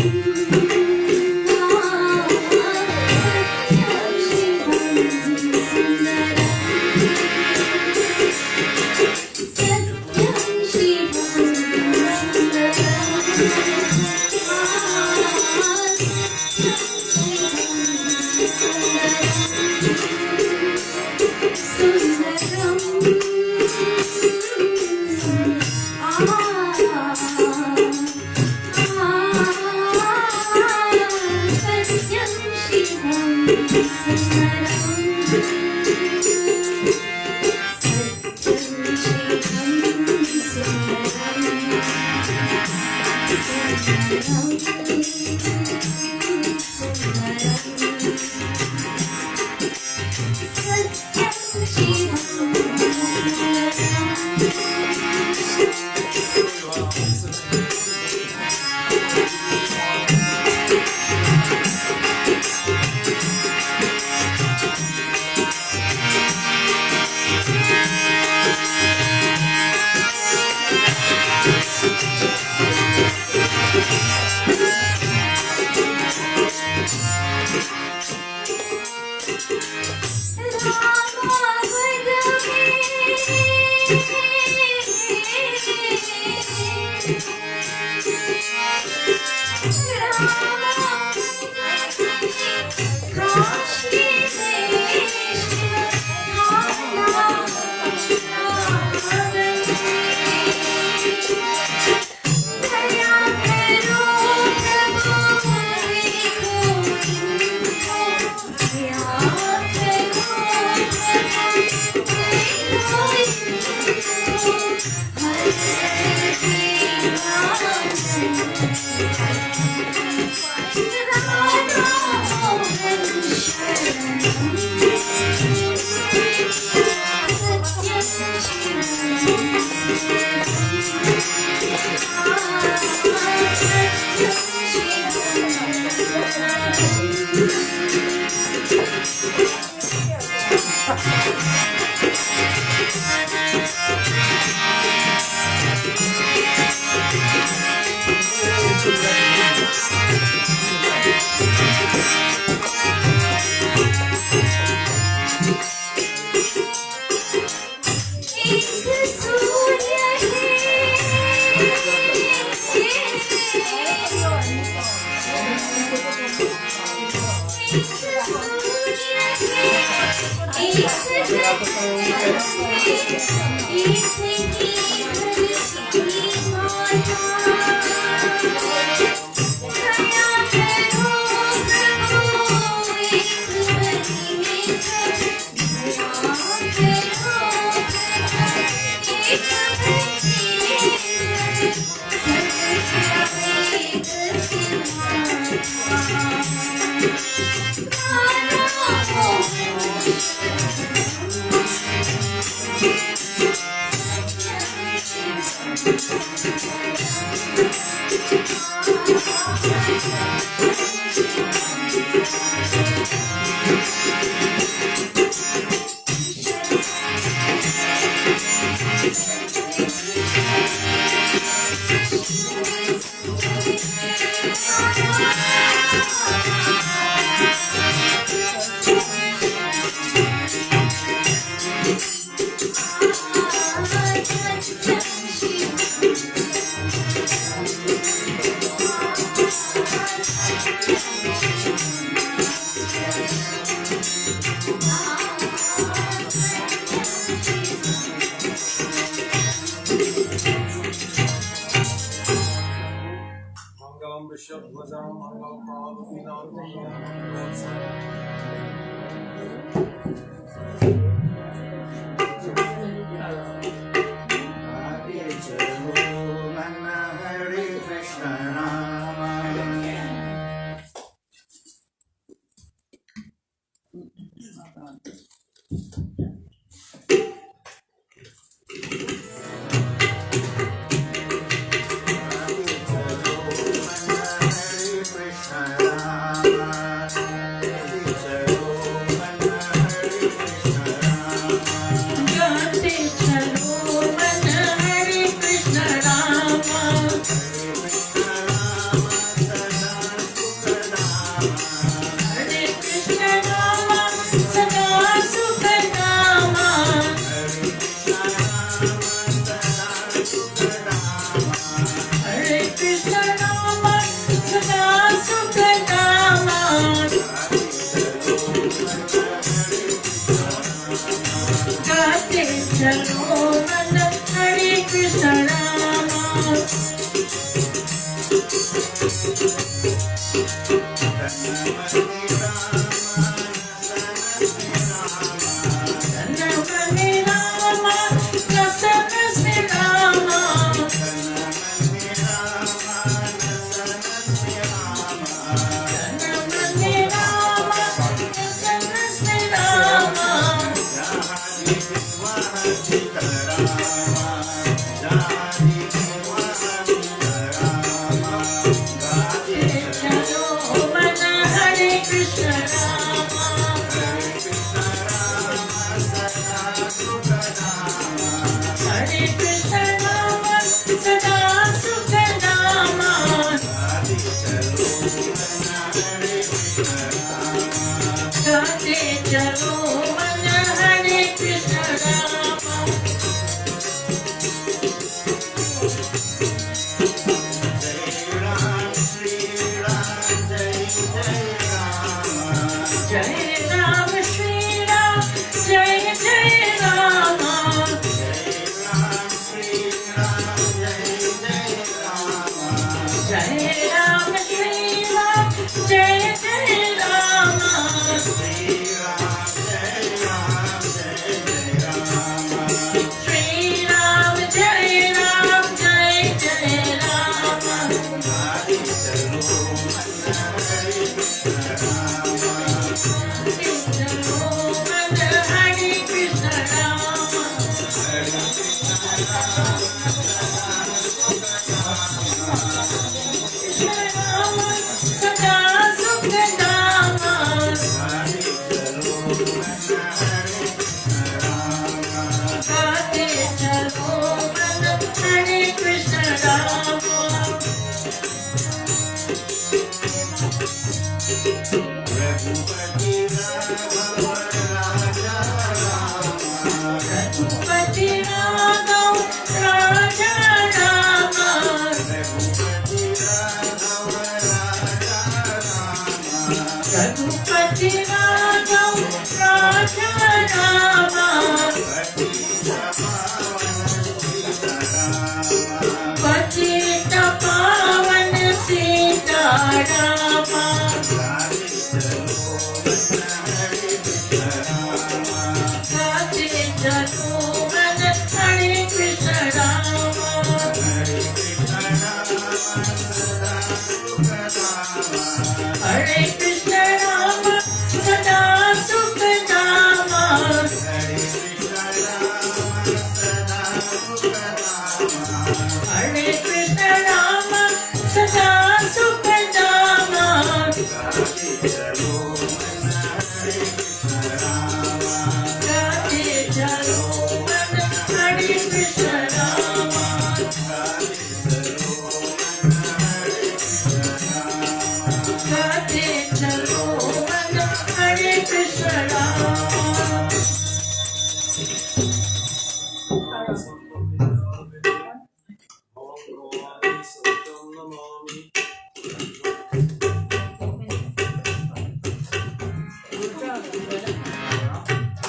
Ragupati Raghav Raja Rama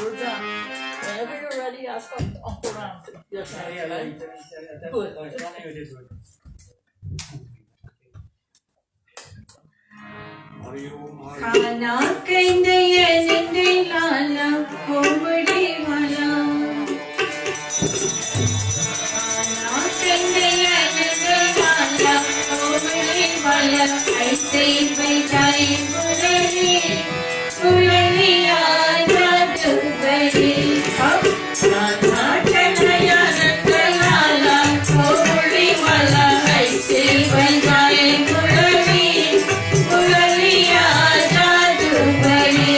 Whenever you're ready, ask Uncle Ram. Yes, Good. खाना कहते हैं नंदे लाला हो बड़े वाला खाना कहते हैं नंदे लाला हो बड़े वाला ऐसे बैठाए बुलली बुललिया जादू बड़ी अब खाना कहते हैं नंदे लाला हो बड़े वाला ऐसे बैठाए बुलली बुललिया जादू बड़ी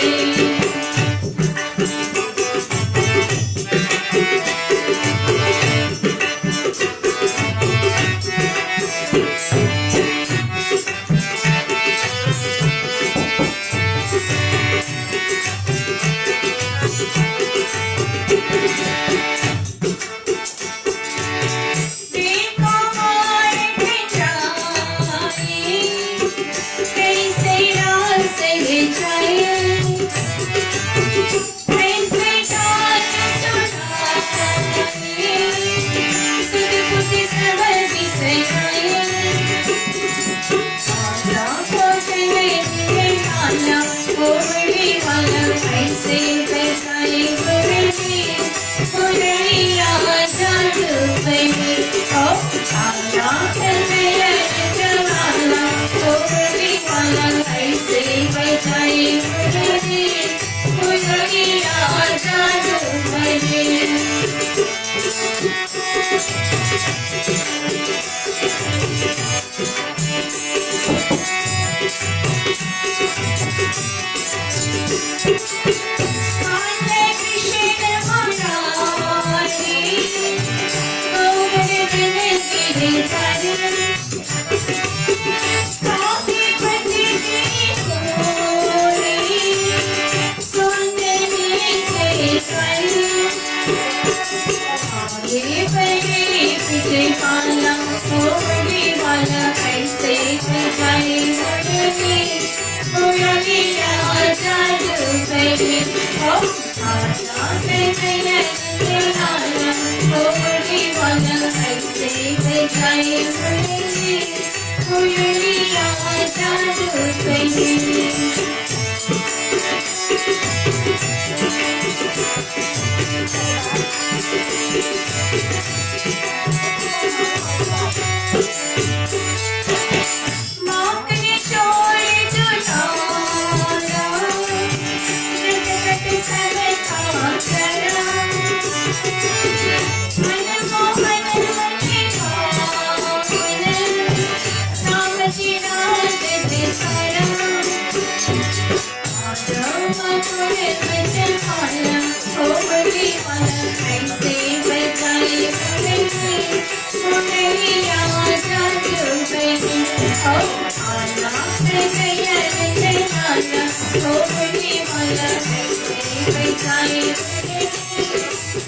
देखो मोर पिछाई कैसे रास जाए कैसे गान सुनाए सुध बुध सब बिसराए आना खोजने दिए आना कोवड़ी वाला कैसे बैठाए बुलली बुललिया जादू बड़ी ओ आना कहते हैं जवाना कोवड़ी वाला कैसे बैठाए बुलली बुललिया जादू बड़ी कान्हे कृष्ण मुरारी गौर बिन गिरधर काहे पति कोरी सुंदरी के कर आगे बड़े पीछे काला कोवड़ी वाला ऐसे बैठाए बुलली बुललिया जादू बड़ी ओ आना कहते हैं लाला कोवड़ी वाला ऐसे बैठाए बुलली बुललिया जादू बड़ी माखने चोर दुलारा रटकट सब खाचरा मन मोहन के पावन नाम चिराग दिखारा आदम बचन खाला कोवड़ी वाला ऐसे बैठाए बुलली बुललिया जादू बड़ी ओ आना कहते हैं लाला कोवड़ी वाला ऐसे बैठाए बुलली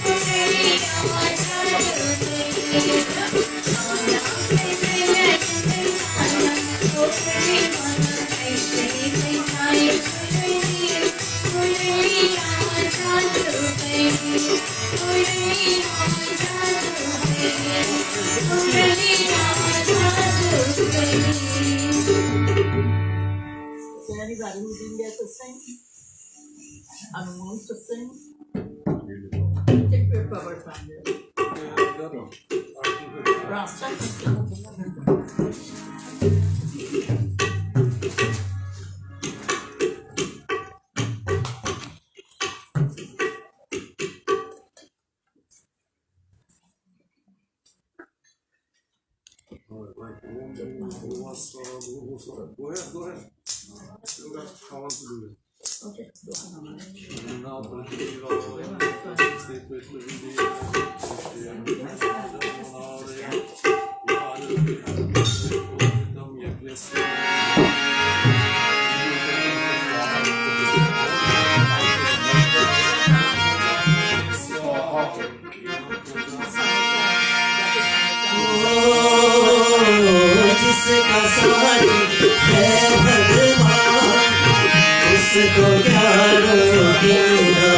बुललिया जादू बड़ी आना कहते हैं लाला कोवड़ी वाला ऐसे बैठाए बुलली बुललिया जादू बड़ी बुललिया जादू बड़ी बुललिया जादू बड़ी anybody who didn't get to sing? And who wants to sing? Take your cover time there. Rasta. Go ahead. Still got Colin to do it. Okay. And now, stay with जिसका साथी है भगवान उसको क्या रोकेगा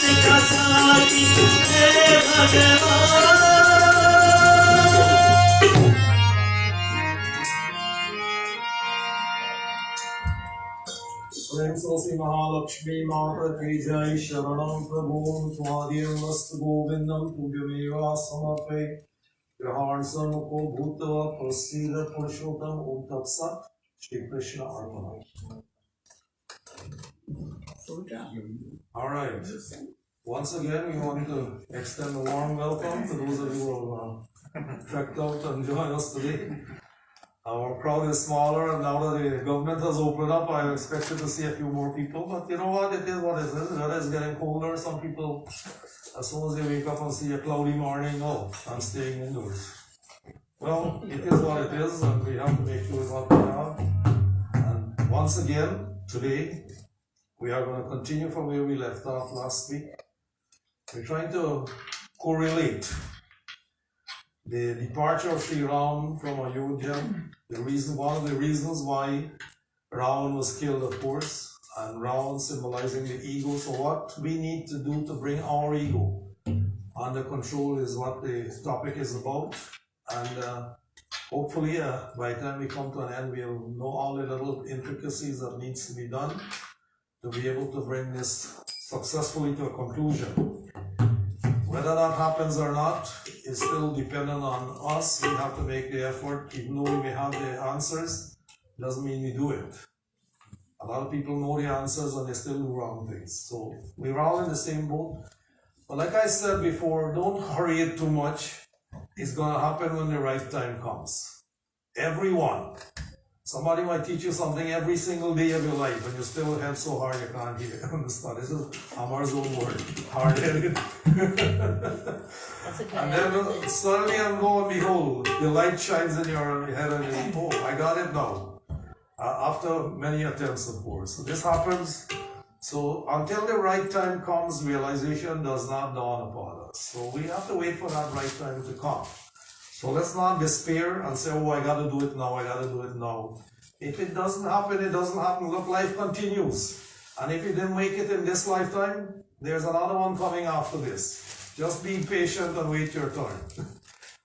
जिसका साथी है भगवान उसको क्या महालक्ष्मी माता की जय शरणं प्रभुं स्वादिं वस्तु गोविंदं तुभ्यमेव समर्पये ग्रहण सन्मुखो भूत्वा प्रसीद पुरुषोत्तम ओम तत्सत् Shri Krishna अर्पणम्. All right. Once again, we want to extend a warm welcome to those of you who have trekked out and joined us today. Our crowd is smaller, and now that the government has opened up, I expected to see a few more people. But you know what? It is what it is. The weather is getting colder. Some people, as soon as they wake up and see a cloudy morning, oh, I'm staying indoors. Well, it is what it is, and we have to make do with what we have. And once again, today, We are going to continue from where we left off last week. We're trying to correlate the departure of Sri Ram from Ayodhya, one of the reasons why Ravan was killed, of course, and Ravan symbolizing the ego. So what we need to do to bring our ego under control is what the topic is about. And hopefully by the time we come to an end, we'll know all the little intricacies that needs to be done to be able to bring this successfully to a conclusion. Whether that happens or not is still dependent on us. We have to make the effort. Even though we may have the answers, doesn't mean we do it. A lot of people know the answers and they still do wrong things. So we're all in the same boat. But like I said before, don't hurry it too much. It's going to happen when the right time comes. Everyone. Somebody might teach you something every single day of your life and you still head so hard you can't hear it. Understand? This is Amar's own word. Hard-headed. That's a good And then suddenly and lo and behold, the light shines in your head and you think, oh, I got it now. After many attempts, of course. So this happens. So until the right time comes, realization does not dawn upon us. So we have to wait for that right time to come. So let's not despair and say, oh, I got to do it now, I got to do it now. If it doesn't happen, it doesn't happen. Look, life continues. And if you didn't make it in this lifetime, there's another one coming after this. Just be patient and wait your turn.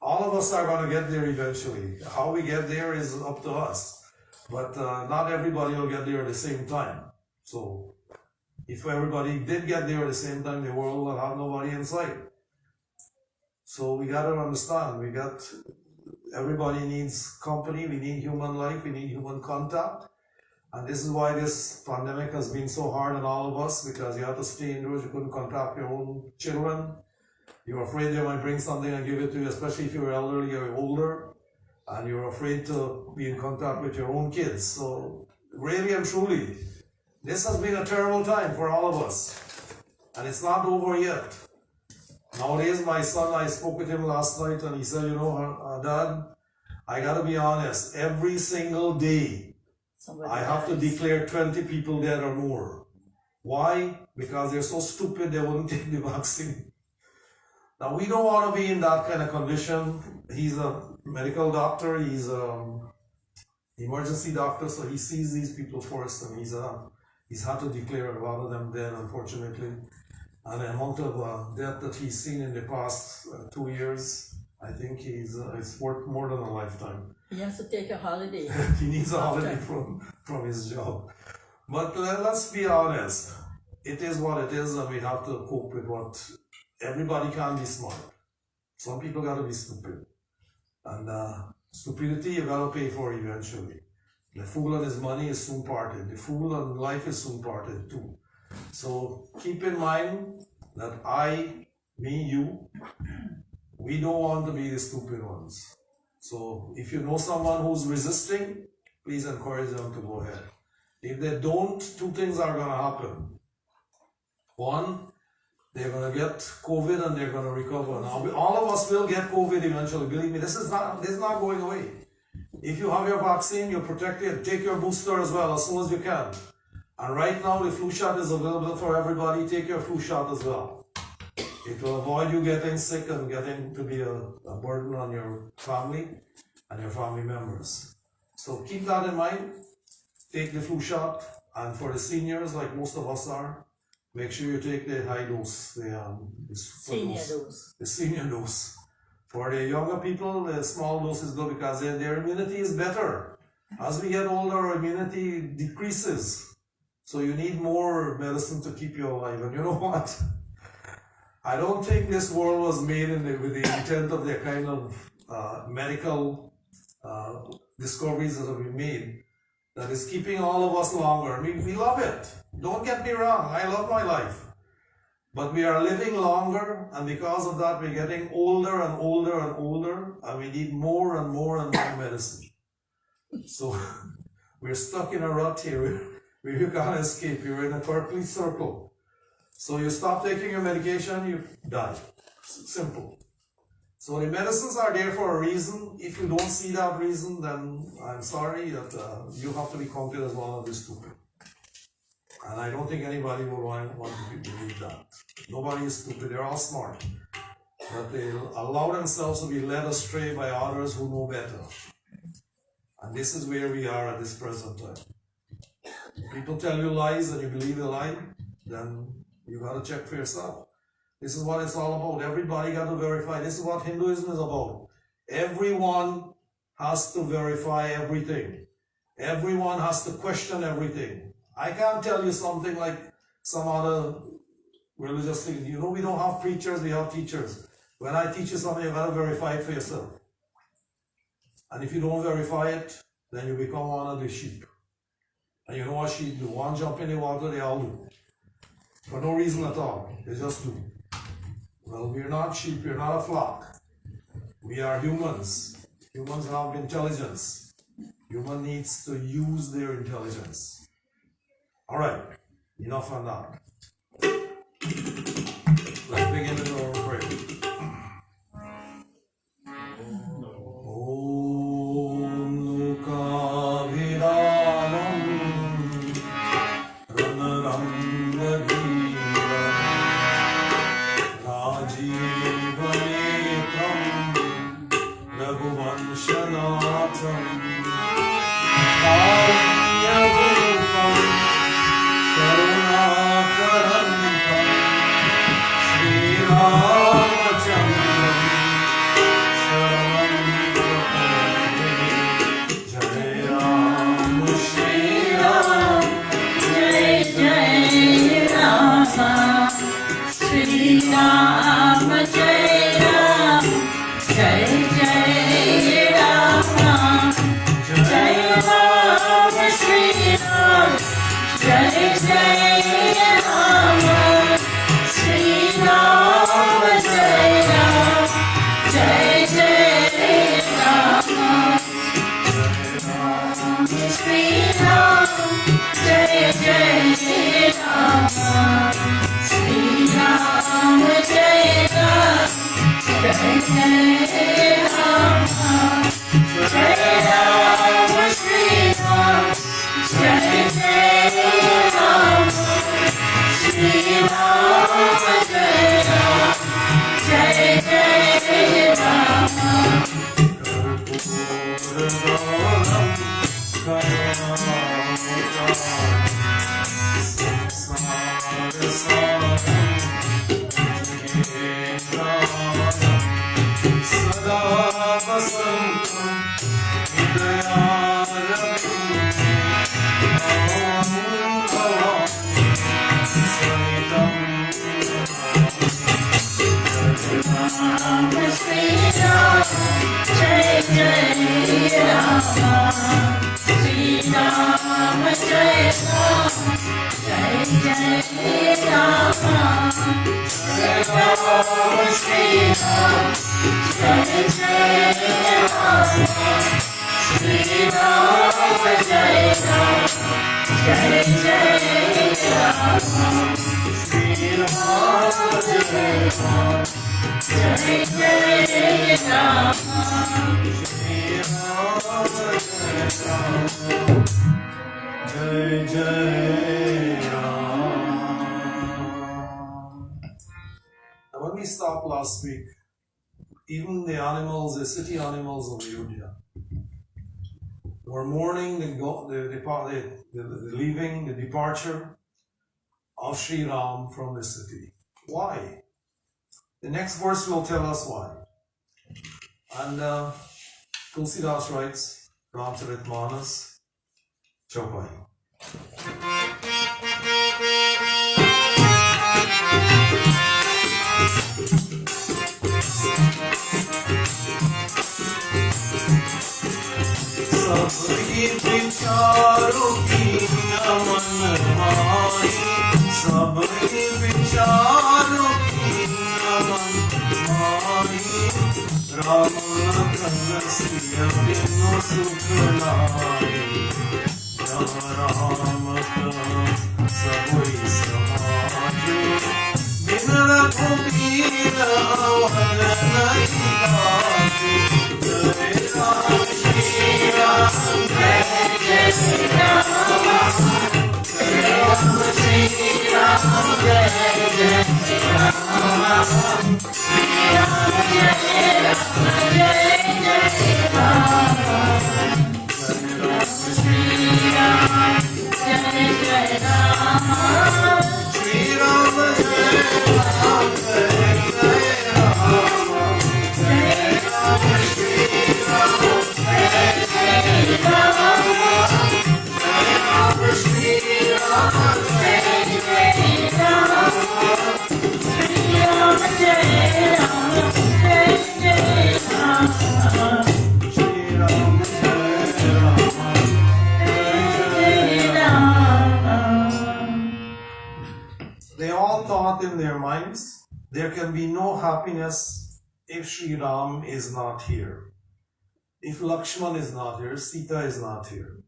All of us are going to get there eventually. How we get there is up to us. But not everybody will get there at the same time. So if everybody did get there at the same time, the world will have nobody inside. So we got to understand, everybody needs company, we need human life, we need human contact. And this is why this pandemic has been so hard on all of us, because you have to stay indoors, you couldn't contact your own children. You're afraid they might bring something and give it to you, especially if you're elderly or older. And you're afraid to be in contact with your own kids. So really and truly, this has been a terrible time for all of us. And it's not over yet. Nowadays, my son, I spoke with him last night and he said, you know, Dad, I gotta be honest, every single day, I have to declare 20 people dead or more. Why? Because they're so stupid they wouldn't take the vaccine. Now, we don't want to be in that kind of condition. He's a medical doctor, he's an emergency doctor, so he sees these people first, and he's had to declare a lot of them dead, unfortunately. And the amount of death that he's seen in the past 2 years, I think it's worth more than a lifetime. He has to take a holiday. He needs a holiday from his job. But let's be honest, it is what it is, and we have to cope with what. Everybody can be smart. Some people gotta be stupid. And stupidity you gotta pay for eventually. The fool and his money is soon parted. The fool and life is soon parted too. So keep in mind that you, we don't want to be the stupid ones. So if you know someone who's resisting, please encourage them to go ahead. If they don't, two things are gonna happen. One, they're going to get COVID and they're going to recover. Now, all of us will get COVID eventually. Believe me, this is not going away. If you have your vaccine, you're protected. Take your booster as well as soon as you can. And right now, the flu shot is available for everybody. Take your flu shot as well. It will avoid you getting sick and getting to be a burden on your family and your family members. So keep that in mind. Take the flu shot. And for the seniors, like most of us are, make sure you take the high dose, the senior dose. For the younger people, the small dose is good because their immunity is better. As we get older, our immunity decreases. So you need more medicine to keep you alive. And you know what? I don't think this world was made with the intent of the kind of medical discoveries that have been made that is keeping all of us longer. I mean, we love it. Don't get me wrong, I love my life. But we are living longer, and because of that, we're getting older and older and older, and we need more and more and more medicine. So we're stuck in a rut here. We can't escape. You're in a complete circle. So you stop taking your medication, you die. Simple. So the medicines are there for a reason. If you don't see that reason, then I'm sorry that you have to be counted as one of the stupid. And I don't think anybody would want to believe that. Nobody is stupid, they're all smart. But they allow themselves to be led astray by others who know better. And this is where we are at this present time. If people tell you lies and you believe the lie, then you gotta check for yourself. This is what it's all about. Everybody got to verify. This is what Hinduism is about. Everyone has to verify everything. Everyone has to question everything. I can't tell you something like some other religious thing. You know, we don't have preachers, we have teachers. When I teach you something, you gotta verify it for yourself. And if you don't verify it, then you become one of the sheep. And you know what sheep do? One jump in the water, they all do. For no reason at all. They just do. Well, we're not sheep, we're not a flock. We are humans. Humans have intelligence. Human needs to use their intelligence. Alright, enough on that. Let's begin with our prayer. When we stopped last week, even the animals, the city animals of Ayodhya, were mourning the leaving, the departure of Sri Ram from the city. Why? The next verse will tell us why. And Tulsidas writes, Ramcharitmanas, Chaupai. सबकी विचारों की अमन माही सबकी विचारों की अमन माही राम लखन सिया बिनु सुख नारी जहाँ राम का सबोई समाज बिन रघुबीर अवल नहीं लागे जय राम श्री राम जय जय राम जय Ram They all thought in their minds, there can be no happiness if Sri Ram is not here. If Lakshman is not here, Sita is not here.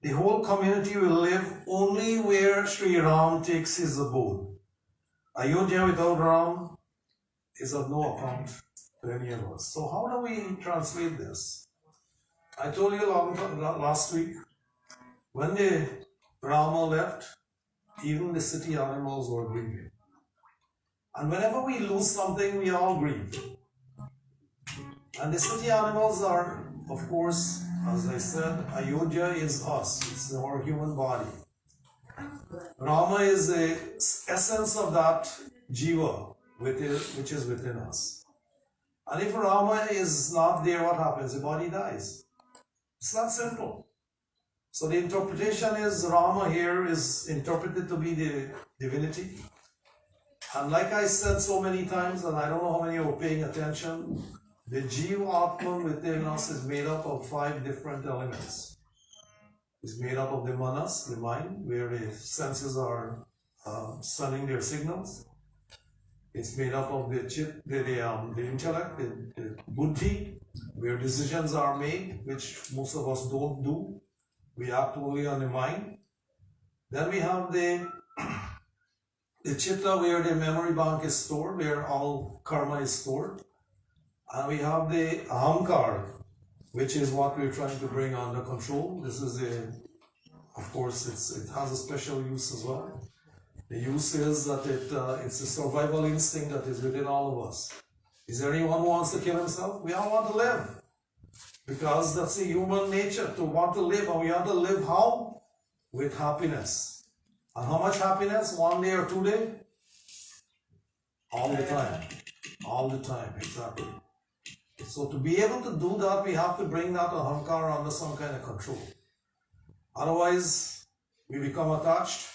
The whole community will live only where Sri Ram takes his abode. Ayodhya without Ram is of no account to any of us. So how do we translate this? I told you last week, when the Rama left, even the city animals were grieving. And whenever we lose something, we all grieve. And the city animals are, of course, as I said, Ayodhya is us, it's our human body. Rama is the essence of that jiva, which is within us. And if Rama is not there, what happens? The body dies. It's that simple. So the interpretation is Rama here is interpreted to be the divinity. And like I said so many times, and I don't know how many are paying attention, the Jiva Atman within us is made up of 5 different elements. It's made up of the manas, the mind, where the senses are sending their signals. It's made up of the chit, the intellect, the buddhi, where decisions are made, which most of us don't do. We act only on the mind. Then we have the chitta, where the memory bank is stored, where all karma is stored. And we have the ahamkar, which is what we're trying to bring under control. This is of course, it has a special use as well. The use is that it's a survival instinct that is within all of us. Is there anyone who wants to kill himself? We all want to live. Because that's the human nature, to want to live. And we want to live how? With happiness. And how much happiness? 1 day or 2 days? All the time. All the time, exactly. So to be able to do that, we have to bring that ahamkara under some kind of control. Otherwise, we become attached.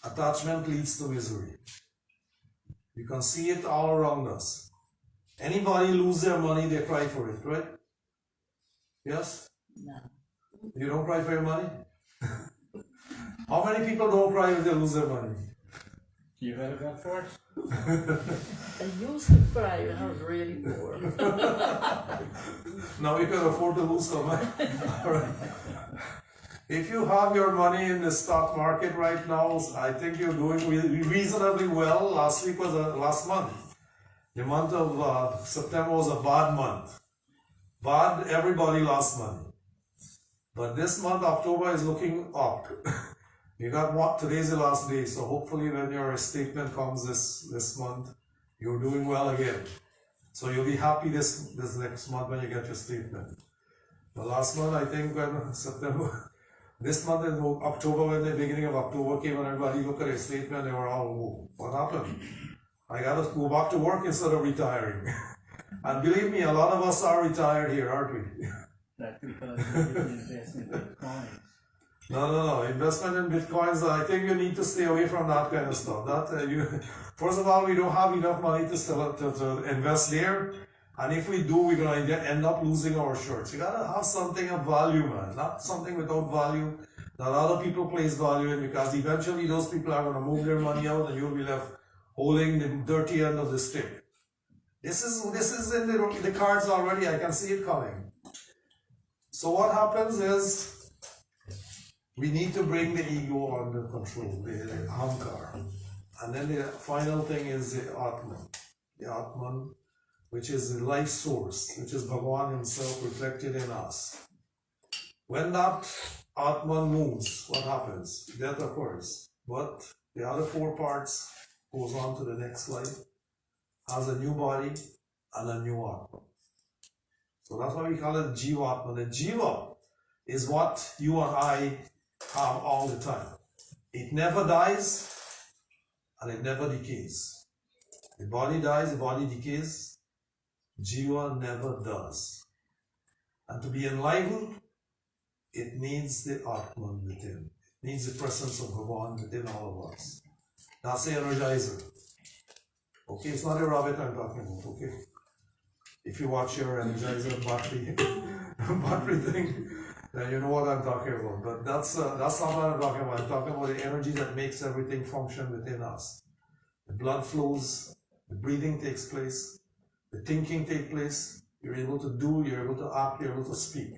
Attachment leads to misery. You can see it all around us. Anybody lose their money, they cry for it, right? Yes? No. You don't cry for your money? How many people don't cry if they lose their money? You heard of that for us? I used to cry when I was really poor. Now you can afford to lose some money. All right. If you have your money in the stock market right now, I think you're doing reasonably well. Last month. The month of September was a bad month. Bad, everybody lost money. But this month, October, is looking up. You got what? Today's the last day, so hopefully when your statement comes this month, you're doing well again. So you'll be happy this next month when you get your statement. The last month, I think, when September, this month in October, when the beginning of October came and everybody looked at their statement, they were all, "Whoa, what happened? I gotta go back to work instead of retiring." And believe me, a lot of us are retired here, aren't we? That's because you invest in Bitcoin. No. Investment in Bitcoins, I think you need to stay away from that kind of stuff. First of all, we don't have enough money to invest there. And if we do, we're going to end up losing our shirts. You got to have something of value, man. Not something without value that other people place value in, because eventually those people are going to move their money out and you'll be left holding the dirty end of the stick. This is in the cards already. I can see it coming. So what happens is we need to bring the ego under control, the ahamkara. And then the final thing is the Atman. The Atman, which is the life source, which is Bhagavan himself reflected in us. When that Atman moves, what happens? Death occurs. But the other 4 parts goes on to the next slide, has a new body and a new Atma. So that's why we call it Jivatma. The Jiva is what you and I have all the time. It never dies and it never decays. The body dies, the body decays. Jiva never does. And to be enlightened, it needs the Atman within. It needs the presence of Bhagavan within all of us. That's the energizer. Okay, it's not a rabbit I'm talking about, okay? If you watch your energizer battery thing, then you know what I'm talking about. But that's not what I'm talking about. I'm talking about the energy that makes everything function within us. The blood flows, the breathing takes place, the thinking takes place. You're able to do, you're able to act, you're able to speak.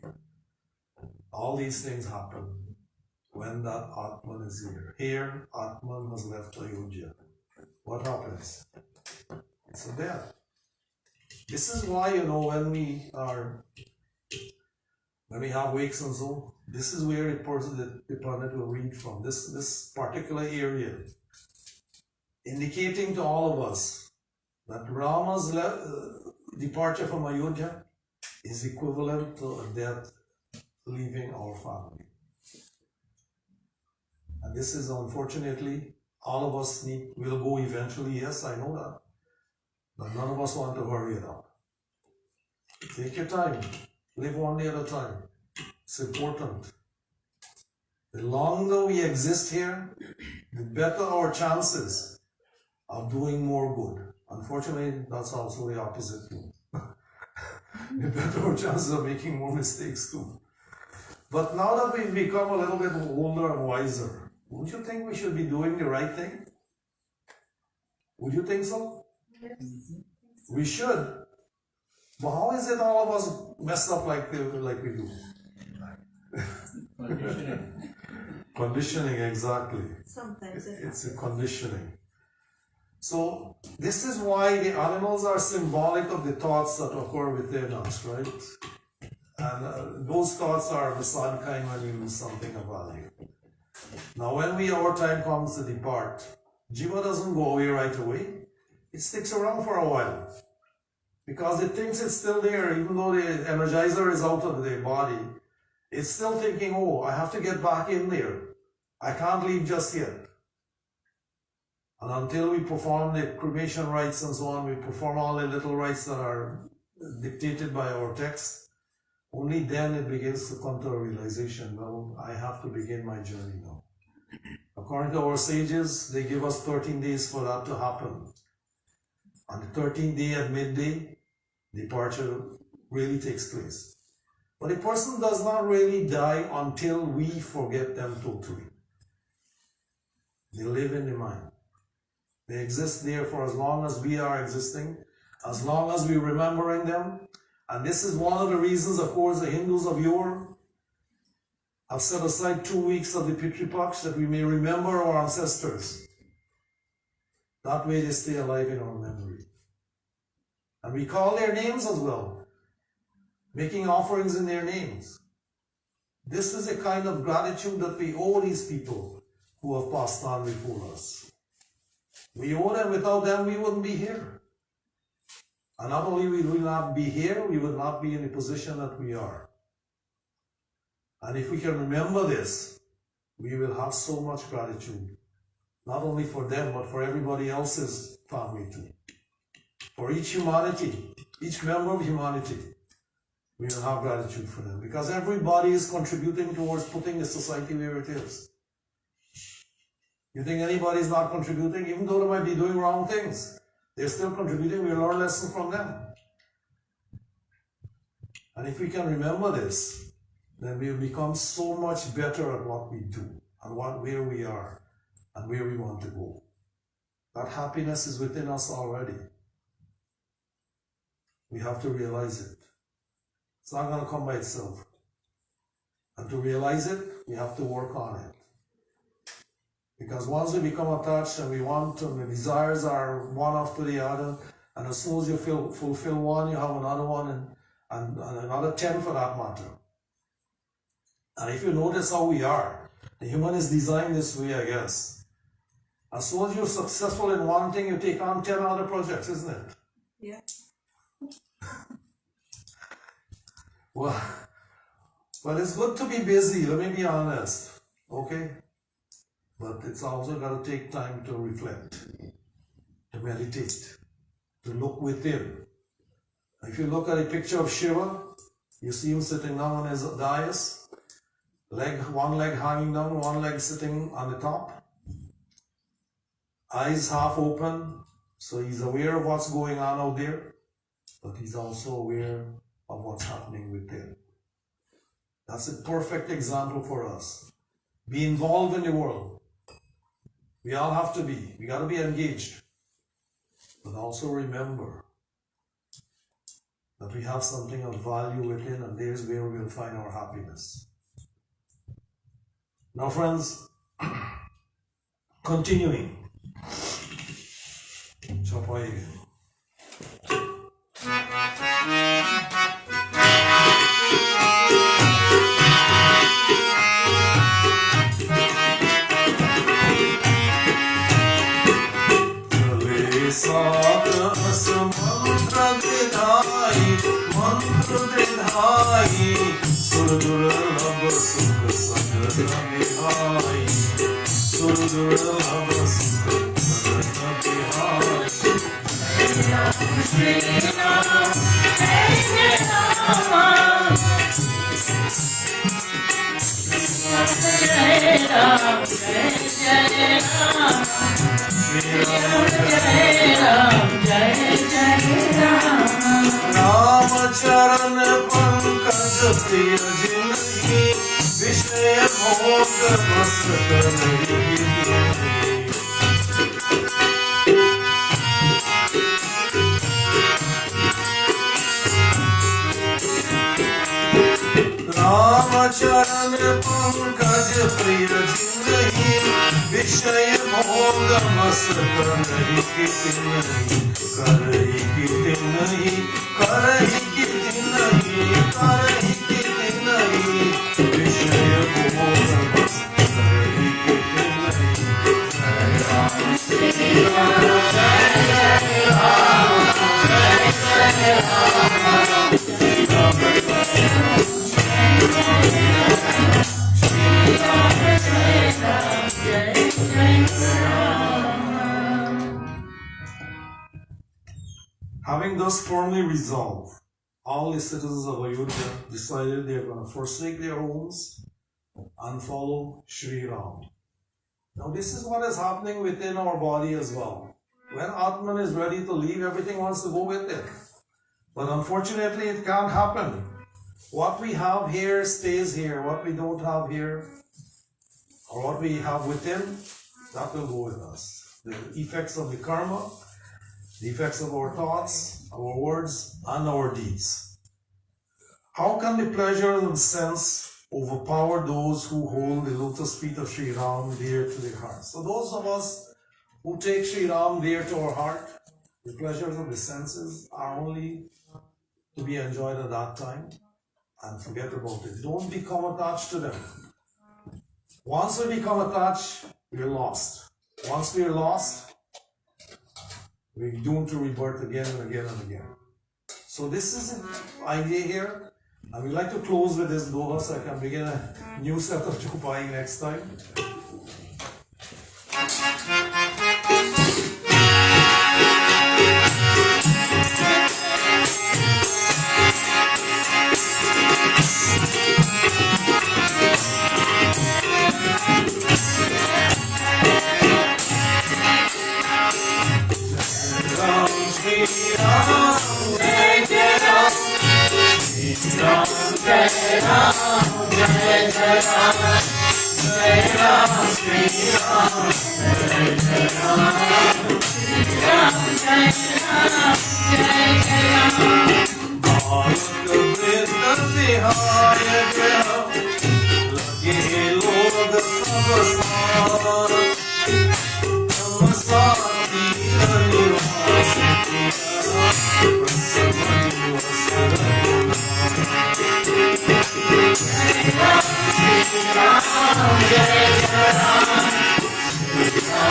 All these things happen when that Atman is here. Here, Atman has left Ayodhya. What happens? It's a death. This is why, when we have wakes and so, this is where the planet will read from. This particular area, indicating to all of us that Rama's departure from Ayodhya is equivalent to a death leaving our family. And this is, unfortunately, all of us will go eventually. Yes, I know that. But none of us want to hurry it up. Take your time. Live one day at a time. It's important. The longer we exist here, the better our chances of doing more good. Unfortunately, that's also the opposite too. The better our chances of making more mistakes too. But now that we've become a little bit older and wiser, would you think we should be doing the right thing? Would you think so? Yes. We should. But how is it all of us messed up like we do? Conditioning. Conditioning, exactly. Sometimes It's a conditioning. So this is why the animals are symbolic of the thoughts that occur within us, right? And those thoughts are the sad kind when you lose something of value. Now when our time comes to depart, Jiva doesn't go away right away. It sticks around for a while. Because it thinks it's still there, even though the energizer is out of the body. It's still thinking, oh, I have to get back in there. I can't leave just yet. And until we perform the cremation rites and so on, we perform all the little rites that are dictated by our text, only then it begins to come to a realization, well, I have to begin my journey now. According to our sages, they give us 13 days for that to happen. On the 13th day at midday, departure really takes place. But a person does not really die until we forget them totally. They live in the mind. They exist there for as long as we are existing, as long as we're remembering them. And this is one of the reasons, of course, the Hindus of yore have set aside 2 weeks of the Pitri Paksh that we may remember our ancestors. That way they stay alive in our memory. And we call their names as well, making offerings in their names. This is a kind of gratitude that we owe these people who have passed on before us. We owe them. Without them, we wouldn't be here. And not only we will not be here, we will not be in the position that we are. And if we can remember this, we will have so much gratitude. Not only for them, but for everybody else's family too. For each humanity, each member of humanity, we will have gratitude for them. Because everybody is contributing towards putting the society where it is. You think anybody is not contributing? Even though they might be doing wrong things, they're still contributing. We learn lessons from them. And if we can remember this, then we'll become so much better at what we do and where we are and where we want to go. That happiness is within us already. We have to realize it. It's not going to come by itself. And to realize it, we have to work on it. Because once we become attached and we want to, the desires are one after the other, and as soon as you fulfill one, you have another one, and another 10 for that matter. And if you notice how we are, the human is designed this way, I guess. As soon as you're successful in one thing, you take on 10 other projects, isn't it? Yeah. Well, it's good to be busy, let me be honest, okay? But it's also got to take time to reflect, to meditate, to look within. If you look at a picture of Shiva, you see him sitting down on his dais, one leg hanging down, one leg sitting on the top, eyes half open, so he's aware of what's going on out there, but he's also aware of what's happening within. That's a perfect example for us. Be involved in the world. We all have to be. We got to be engaged. But also remember that we have something of value within, and there's where we'll find our happiness. Now, friends, continuing. Chapai again. सात असमंत्र दिधाई मंत्र दिधाई सुर दुर्लभ सुख सगल बिहाई सुर दुर्लभ सुख सगल बिहाई Shri Ram, Jai Ram, Jai Ram, Jai Ram, Ram चरण पंकज प्रिय जिनकी विषय भोग बस करही राम चरण पंकज प्रिय जिनकी विषय भोग बस करही कितनी करही कितनी करही कितनी करही कितनी विषय भोग बस करही कितनी जय राम श्री राम जय जय राम जय जय Ram Shri Ram Having thus firmly resolved, all the citizens of Ayodhya decided they are going to forsake their homes and follow Sri Ram. Now this is what is happening within our body as well. When Atman is ready to leave, everything wants to go with it. But unfortunately, it can't happen. What we have here stays here. What we don't have here, or what we have within, that will go with us. The effects of the karma, the effects of our thoughts, our words, and our deeds. How can the pleasures and sense overpower those who hold the lotus feet of Sri Ram dear to their hearts? So those of us who take Sri Ram dear to our heart, the pleasures of the senses are only to be enjoyed at that time, and forget about it. Don't become attached to them. Once we become attached, we're lost. Once we're lost, we're doomed to rebirth again and again and again. So this is the idea here. I would like to close with this doha so I can begin a new set of Chupaying next time. Jai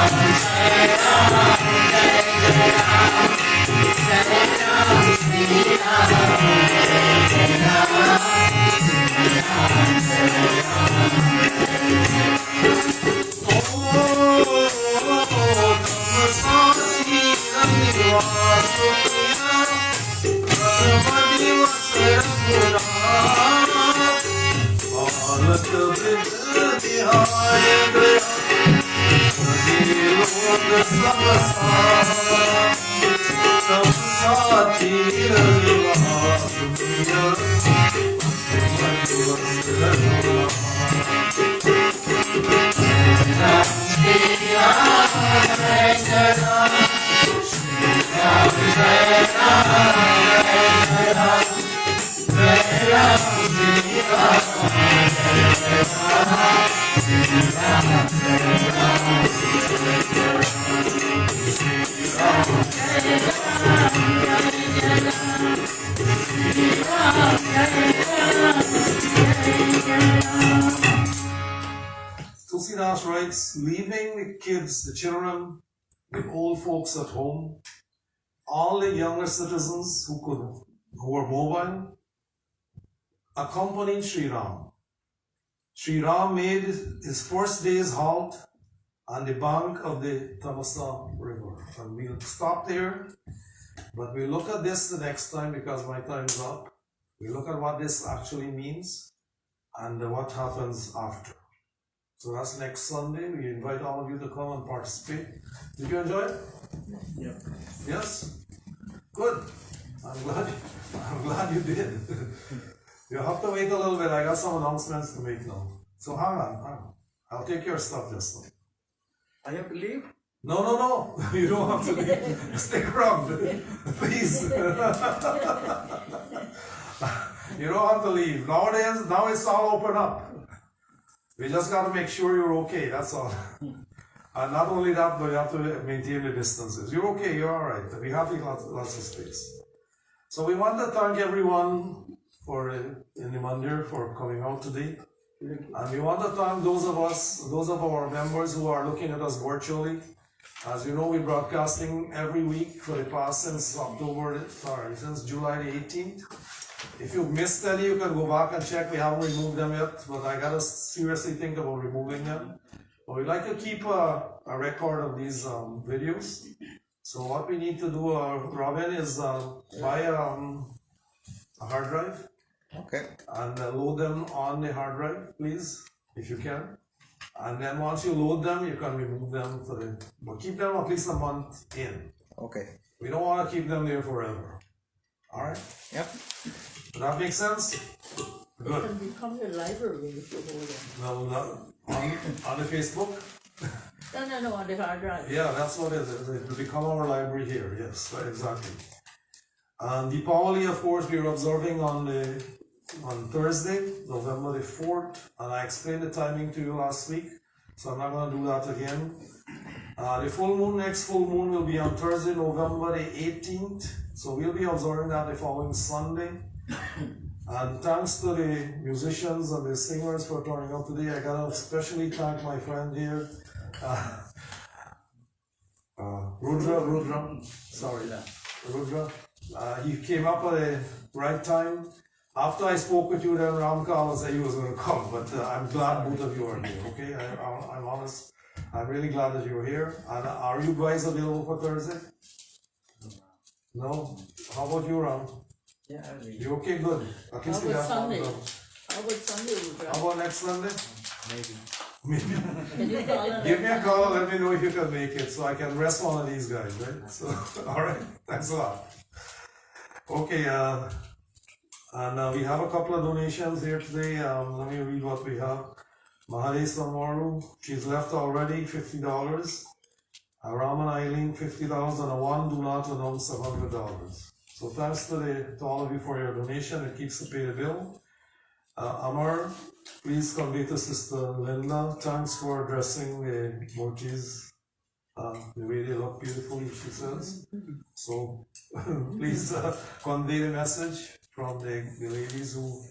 Tulsidas writes, leaving the kids, the children, the old folks at home, all the younger citizens who were mobile, accompanied Sri Ram. Sri Ram made his first day's halt on the bank of the Tamasa River. And we'll stop there, but we'll look at this the next time because my time's up. We'll look at what this actually means and what happens after. So that's next Sunday. We invite all of you to come and participate. Did you enjoy it? Yep. Yes? Good. I'm glad you did. You have to wait a little bit. I got some announcements to make now. So hang on. I'll take your stuff just now. I have to leave? No. You don't have to leave. Stick around. Please. You don't have to leave. Nowadays, now it's all open up. We just got to make sure you're okay, that's all. And not only that, but you have to maintain the distances. You're okay, you're all right. We have lots of space. So we want to thank everyone in the Mandir for coming out today. And we want to thank those of our members who are looking at us virtually. As you know, we're broadcasting every week for the past since July the 18th. If you've missed any, you can go back and check. We haven't removed them yet, but I gotta seriously think about removing them. But we'd like to keep a record of these videos. So what we need to do, Robin, is buy a hard drive. Okay. And load them on the hard drive, please, if you can. And then once you load them, you can remove them but keep them at least a month in. Okay. We don't want to keep them there forever. All right? Yep. Does that make sense? It Good. can become your library if you hold them. No, on the Facebook? No, on the hard drive. Yeah, that's what it is. It will become our library here. Yes, exactly. And Deepavali, of course, we are observing on Thursday, November the 4th, and I explained the timing to you last week, so I'm not going to do that again. The next full moon will be on Thursday, November the 18th, so we'll be observing that the following Sunday. And thanks to the musicians and the singers for turning up today. I gotta especially thank my friend here, Rudra. He came up at the right time. After I spoke with you, then Ramkal said he was going to come, but I'm glad both of you are here, okay? I'm honest. I'm really glad that you're here. And are you guys available for Thursday? No? How about you, Ram? Yeah, I'll leave. You okay? Good. At least How we about have Sunday? one. How about Sunday, Rudra? How about next Sunday? Maybe. Can you call and Give me a call, let me know if you can make it, so I can rest one of these guys, right? So, alright, thanks a lot. Okay, and we have a couple of donations here today. Let me read what we have. Mahade Samaru, she's left already $50. Raman Eileen, $50, and Awan do not announce $100. So thanks to all of you for your donation. It keeps to pay the bill. Amar, please convey to Sister Linda. Thanks for dressing the mochis the way they look beautifully, she says. So please convey the message from the ladies who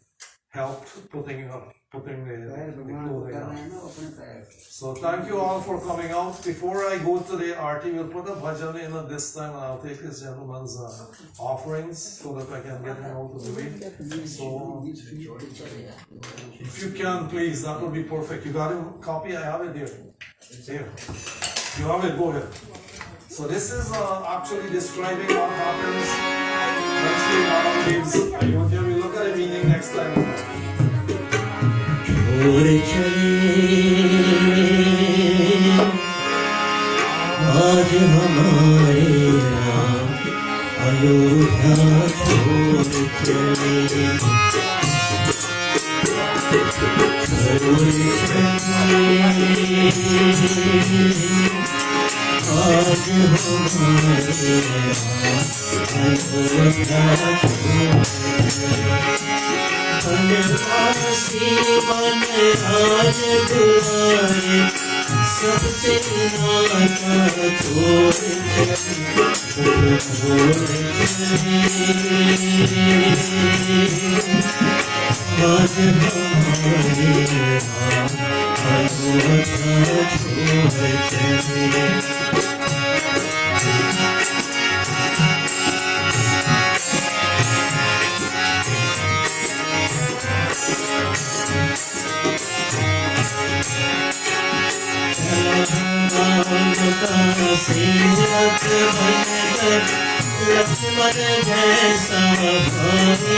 helped putting the पैर भगवान को clothing करना up. है ना अपने पैर So thank you all for coming out. Before I go to the arti, we'll put a bhajan in at this time and I'll take this gentleman's offerings so that I can get him out of the way. So if you can, please, that would be perfect. You got a copy? I have it here. Here. You have it, go ahead. So this is actually describing what happens when Sri Ram leaves Ayodhya. We'll look at the meaning next time. छोड़ चले आज हमारे राम अयोध्या छोड़ चले आज हमारे राम बनवासी मन राज दुआरे सबसे नाता छोड़ आज हमारे राम अयोध्या छोड़ चले सीरत बनकर लक्ष्मण जैसा भाई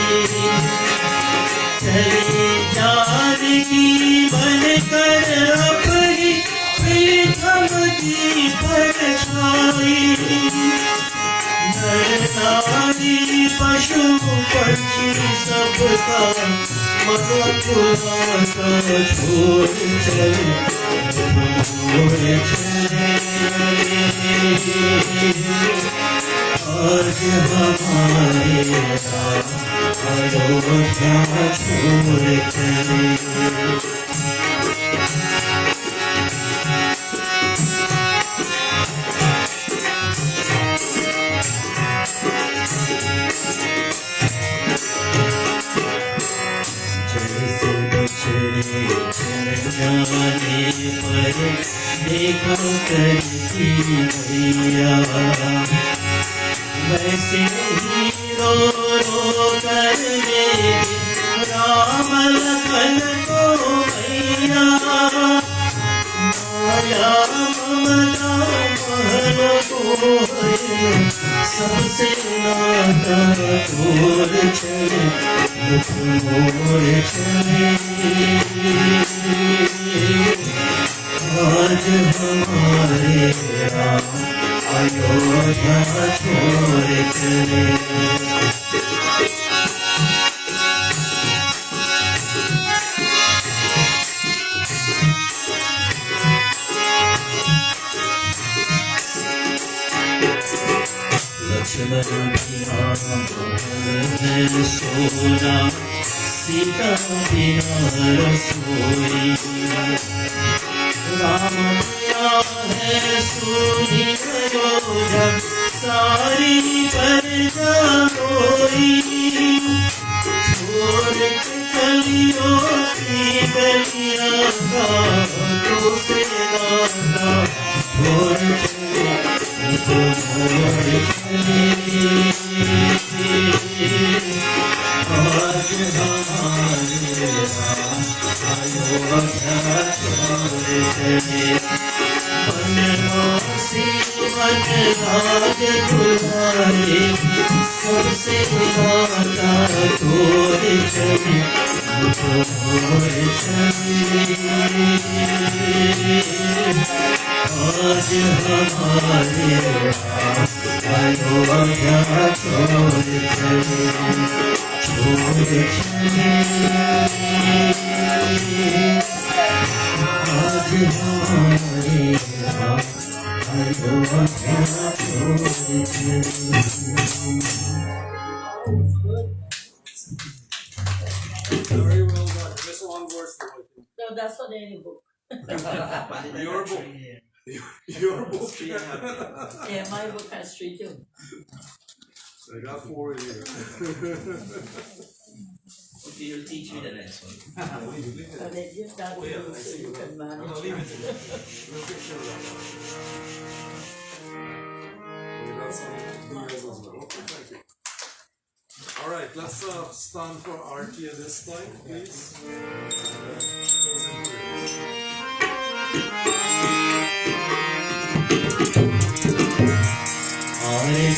चले जानकी बनकर अपनी प्रीतम की परछाई नर नारी पशु पक्षी सबका मधुराता छोड़ चले आज हमारे राम अयोध्या छोड़ चले जाने पर देखा करती भैया वैसे ही रो रो कर राम लखन को भैया माया ममता महल को सबसे नाता छोड़ चले मोड़ चले आज हमारे राम अयोध्या छोड़ चले लक्ष्मण बिना महल में सोना सीता बिना रसोई राम मिला है सुनी अयोध्या सारी प्रजा रोई छोड़ के चलियो गलिया घाटों से नाता छोड़ चले छोड़ चले आज हमारे राम अयोध्या छोड़ चले बनवासी मन राज दुआरे सबसे नाता छोड़ चले छोड़ चले आज हमारे राम अयोध्या छोड़ चले छोड़ चले आज हमारे राम अयोध्या छोड़ चले Very well done. Just one verse. No, that's not any book. Your book. Your book. Yeah, my book has 3 too. I got 4 here. You'll teach me the next one. But they just got to do so you can manage. No, leave it. We'll take care of that. We got some beers as well. Okay, thank you. All right, let's stand for Arti at this time, please. Closing prayer. Hare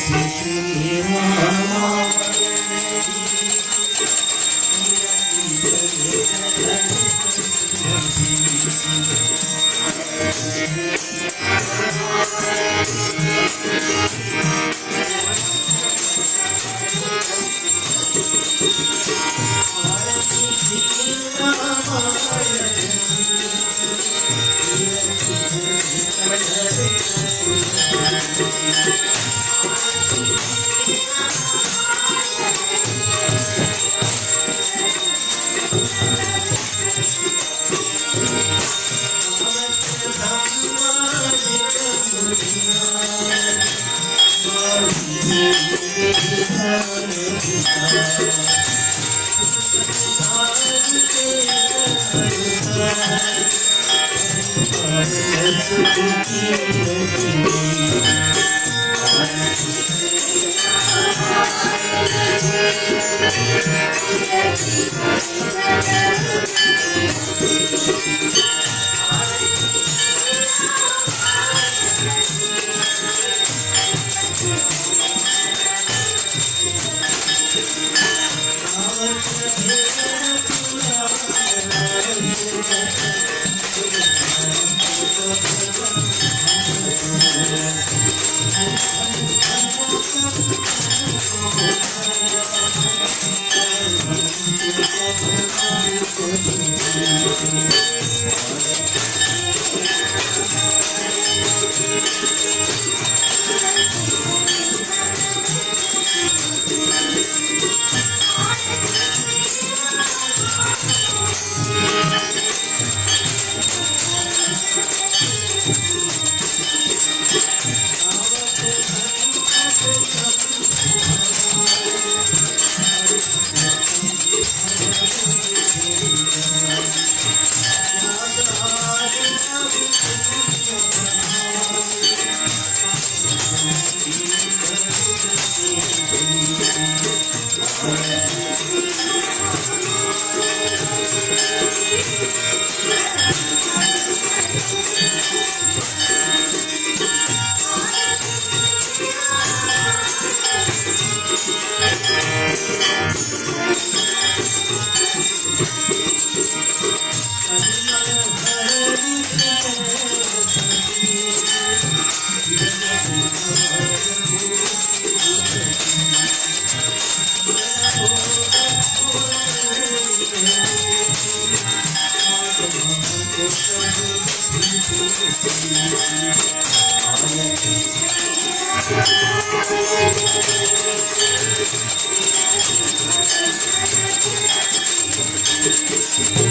Krishna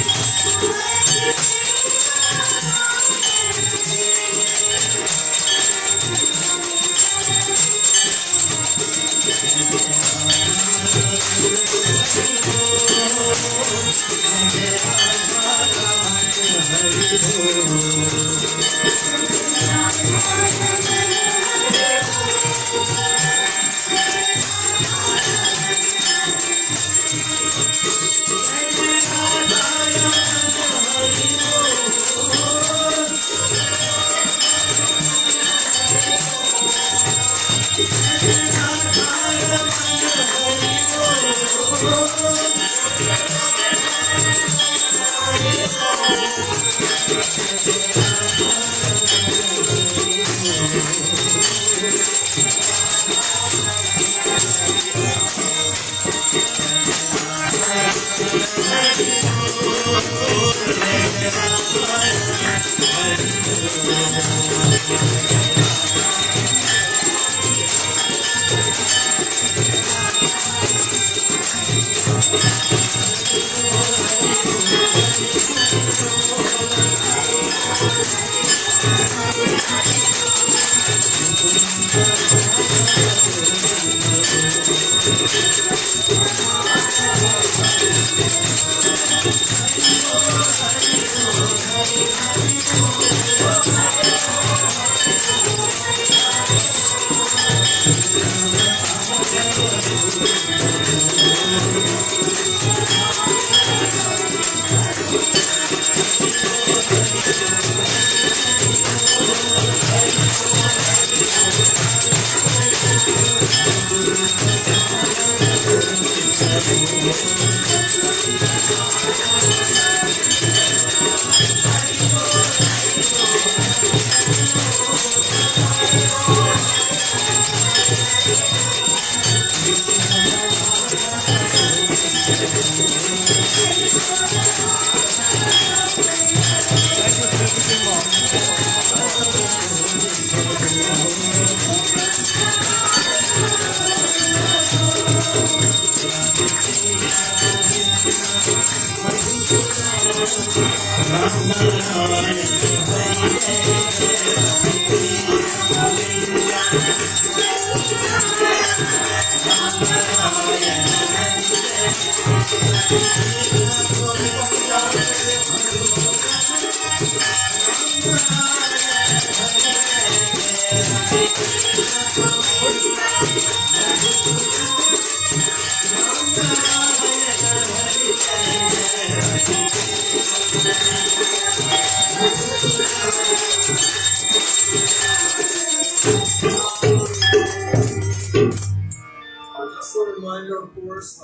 Just a reminder, of course,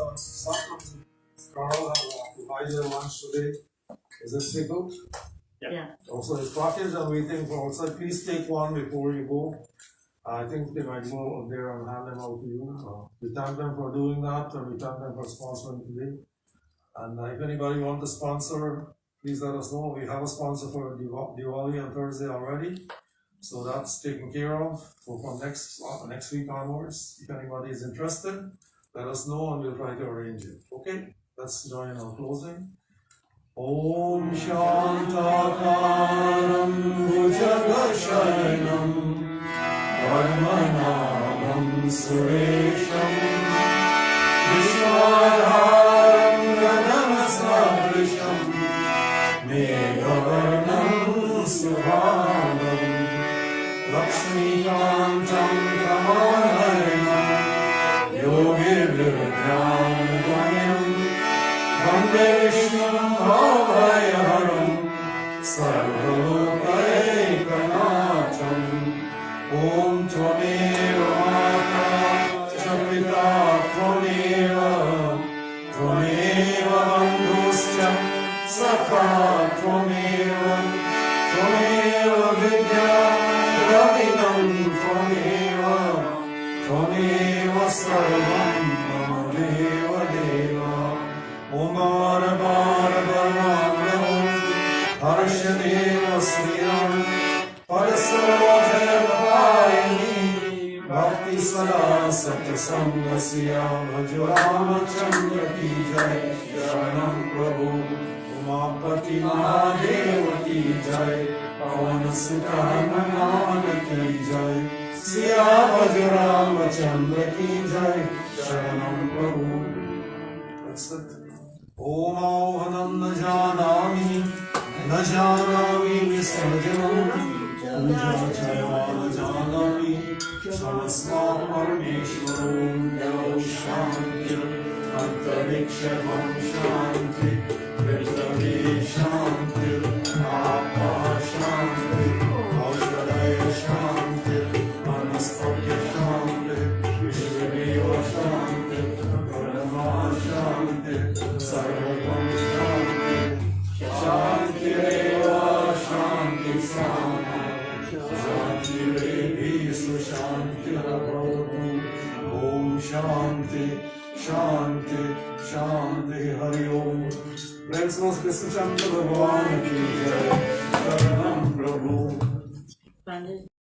Carl have provided lunch today. Is it pickled? Yeah. Also, his package I'm waiting for outside. Please take one before you go. I think they might go up there and hand them out to you. We thank them for doing that, and we thank them for sponsoring today. And if anybody wants to sponsor, please let us know. We have a sponsor for Diwali on Thursday already. So that's taken care of. So from next week onwards, if anybody is interested, let us know and we'll try to arrange it. Okay? Let's join our closing. Om Shantakaram Bhujagashayanam Padmanabham Suresham Vishwadharam Ganamasakrisham Meghavarnam Subhadam Lakshmikantam Kamalayanam Yogirvijnam Ganyam Vande Vishnum Bhavayaharam Sarvalokaekanatham Om Tvameva Mata Chavita Tvameva Bandhuscha Sakha Tvameva Tvameva Vidya Ravinam Tvameva Tvameva Sarvam Mama Deva Deva Om Bara Bara Baranam Harshadeva Sriram Parasarojaya Bhayani Bhakti Sada Satya Sangasya Vajrama Chandra Ki Jai Sharanam Prabhu Umapati Mahadeva Ki Jai Pavan Sutta Hanuman Ki Jai Siya Vajrama Chandra Ki Jai Sharanam Prabhu. That's it. Om Avanam Najanami Najanami Visarjanam Puja Chaya Najanami Samasma Parameshwaram Yau Shanti Antariksham Shanti Prithvi Shanti Apa Shanti Aushadaya Shanti Anaspatya Shanti Vishvadeva Shanti Parama Shanti Sarvam Shanti Shanti Reva Shanti Sama Shanti Revi Shanti Prabhu Om Shanti Shanti Shanti Hari Om. Friends, Krishna Chandra Bhagwan Ki Jai Sharanam Prabhu.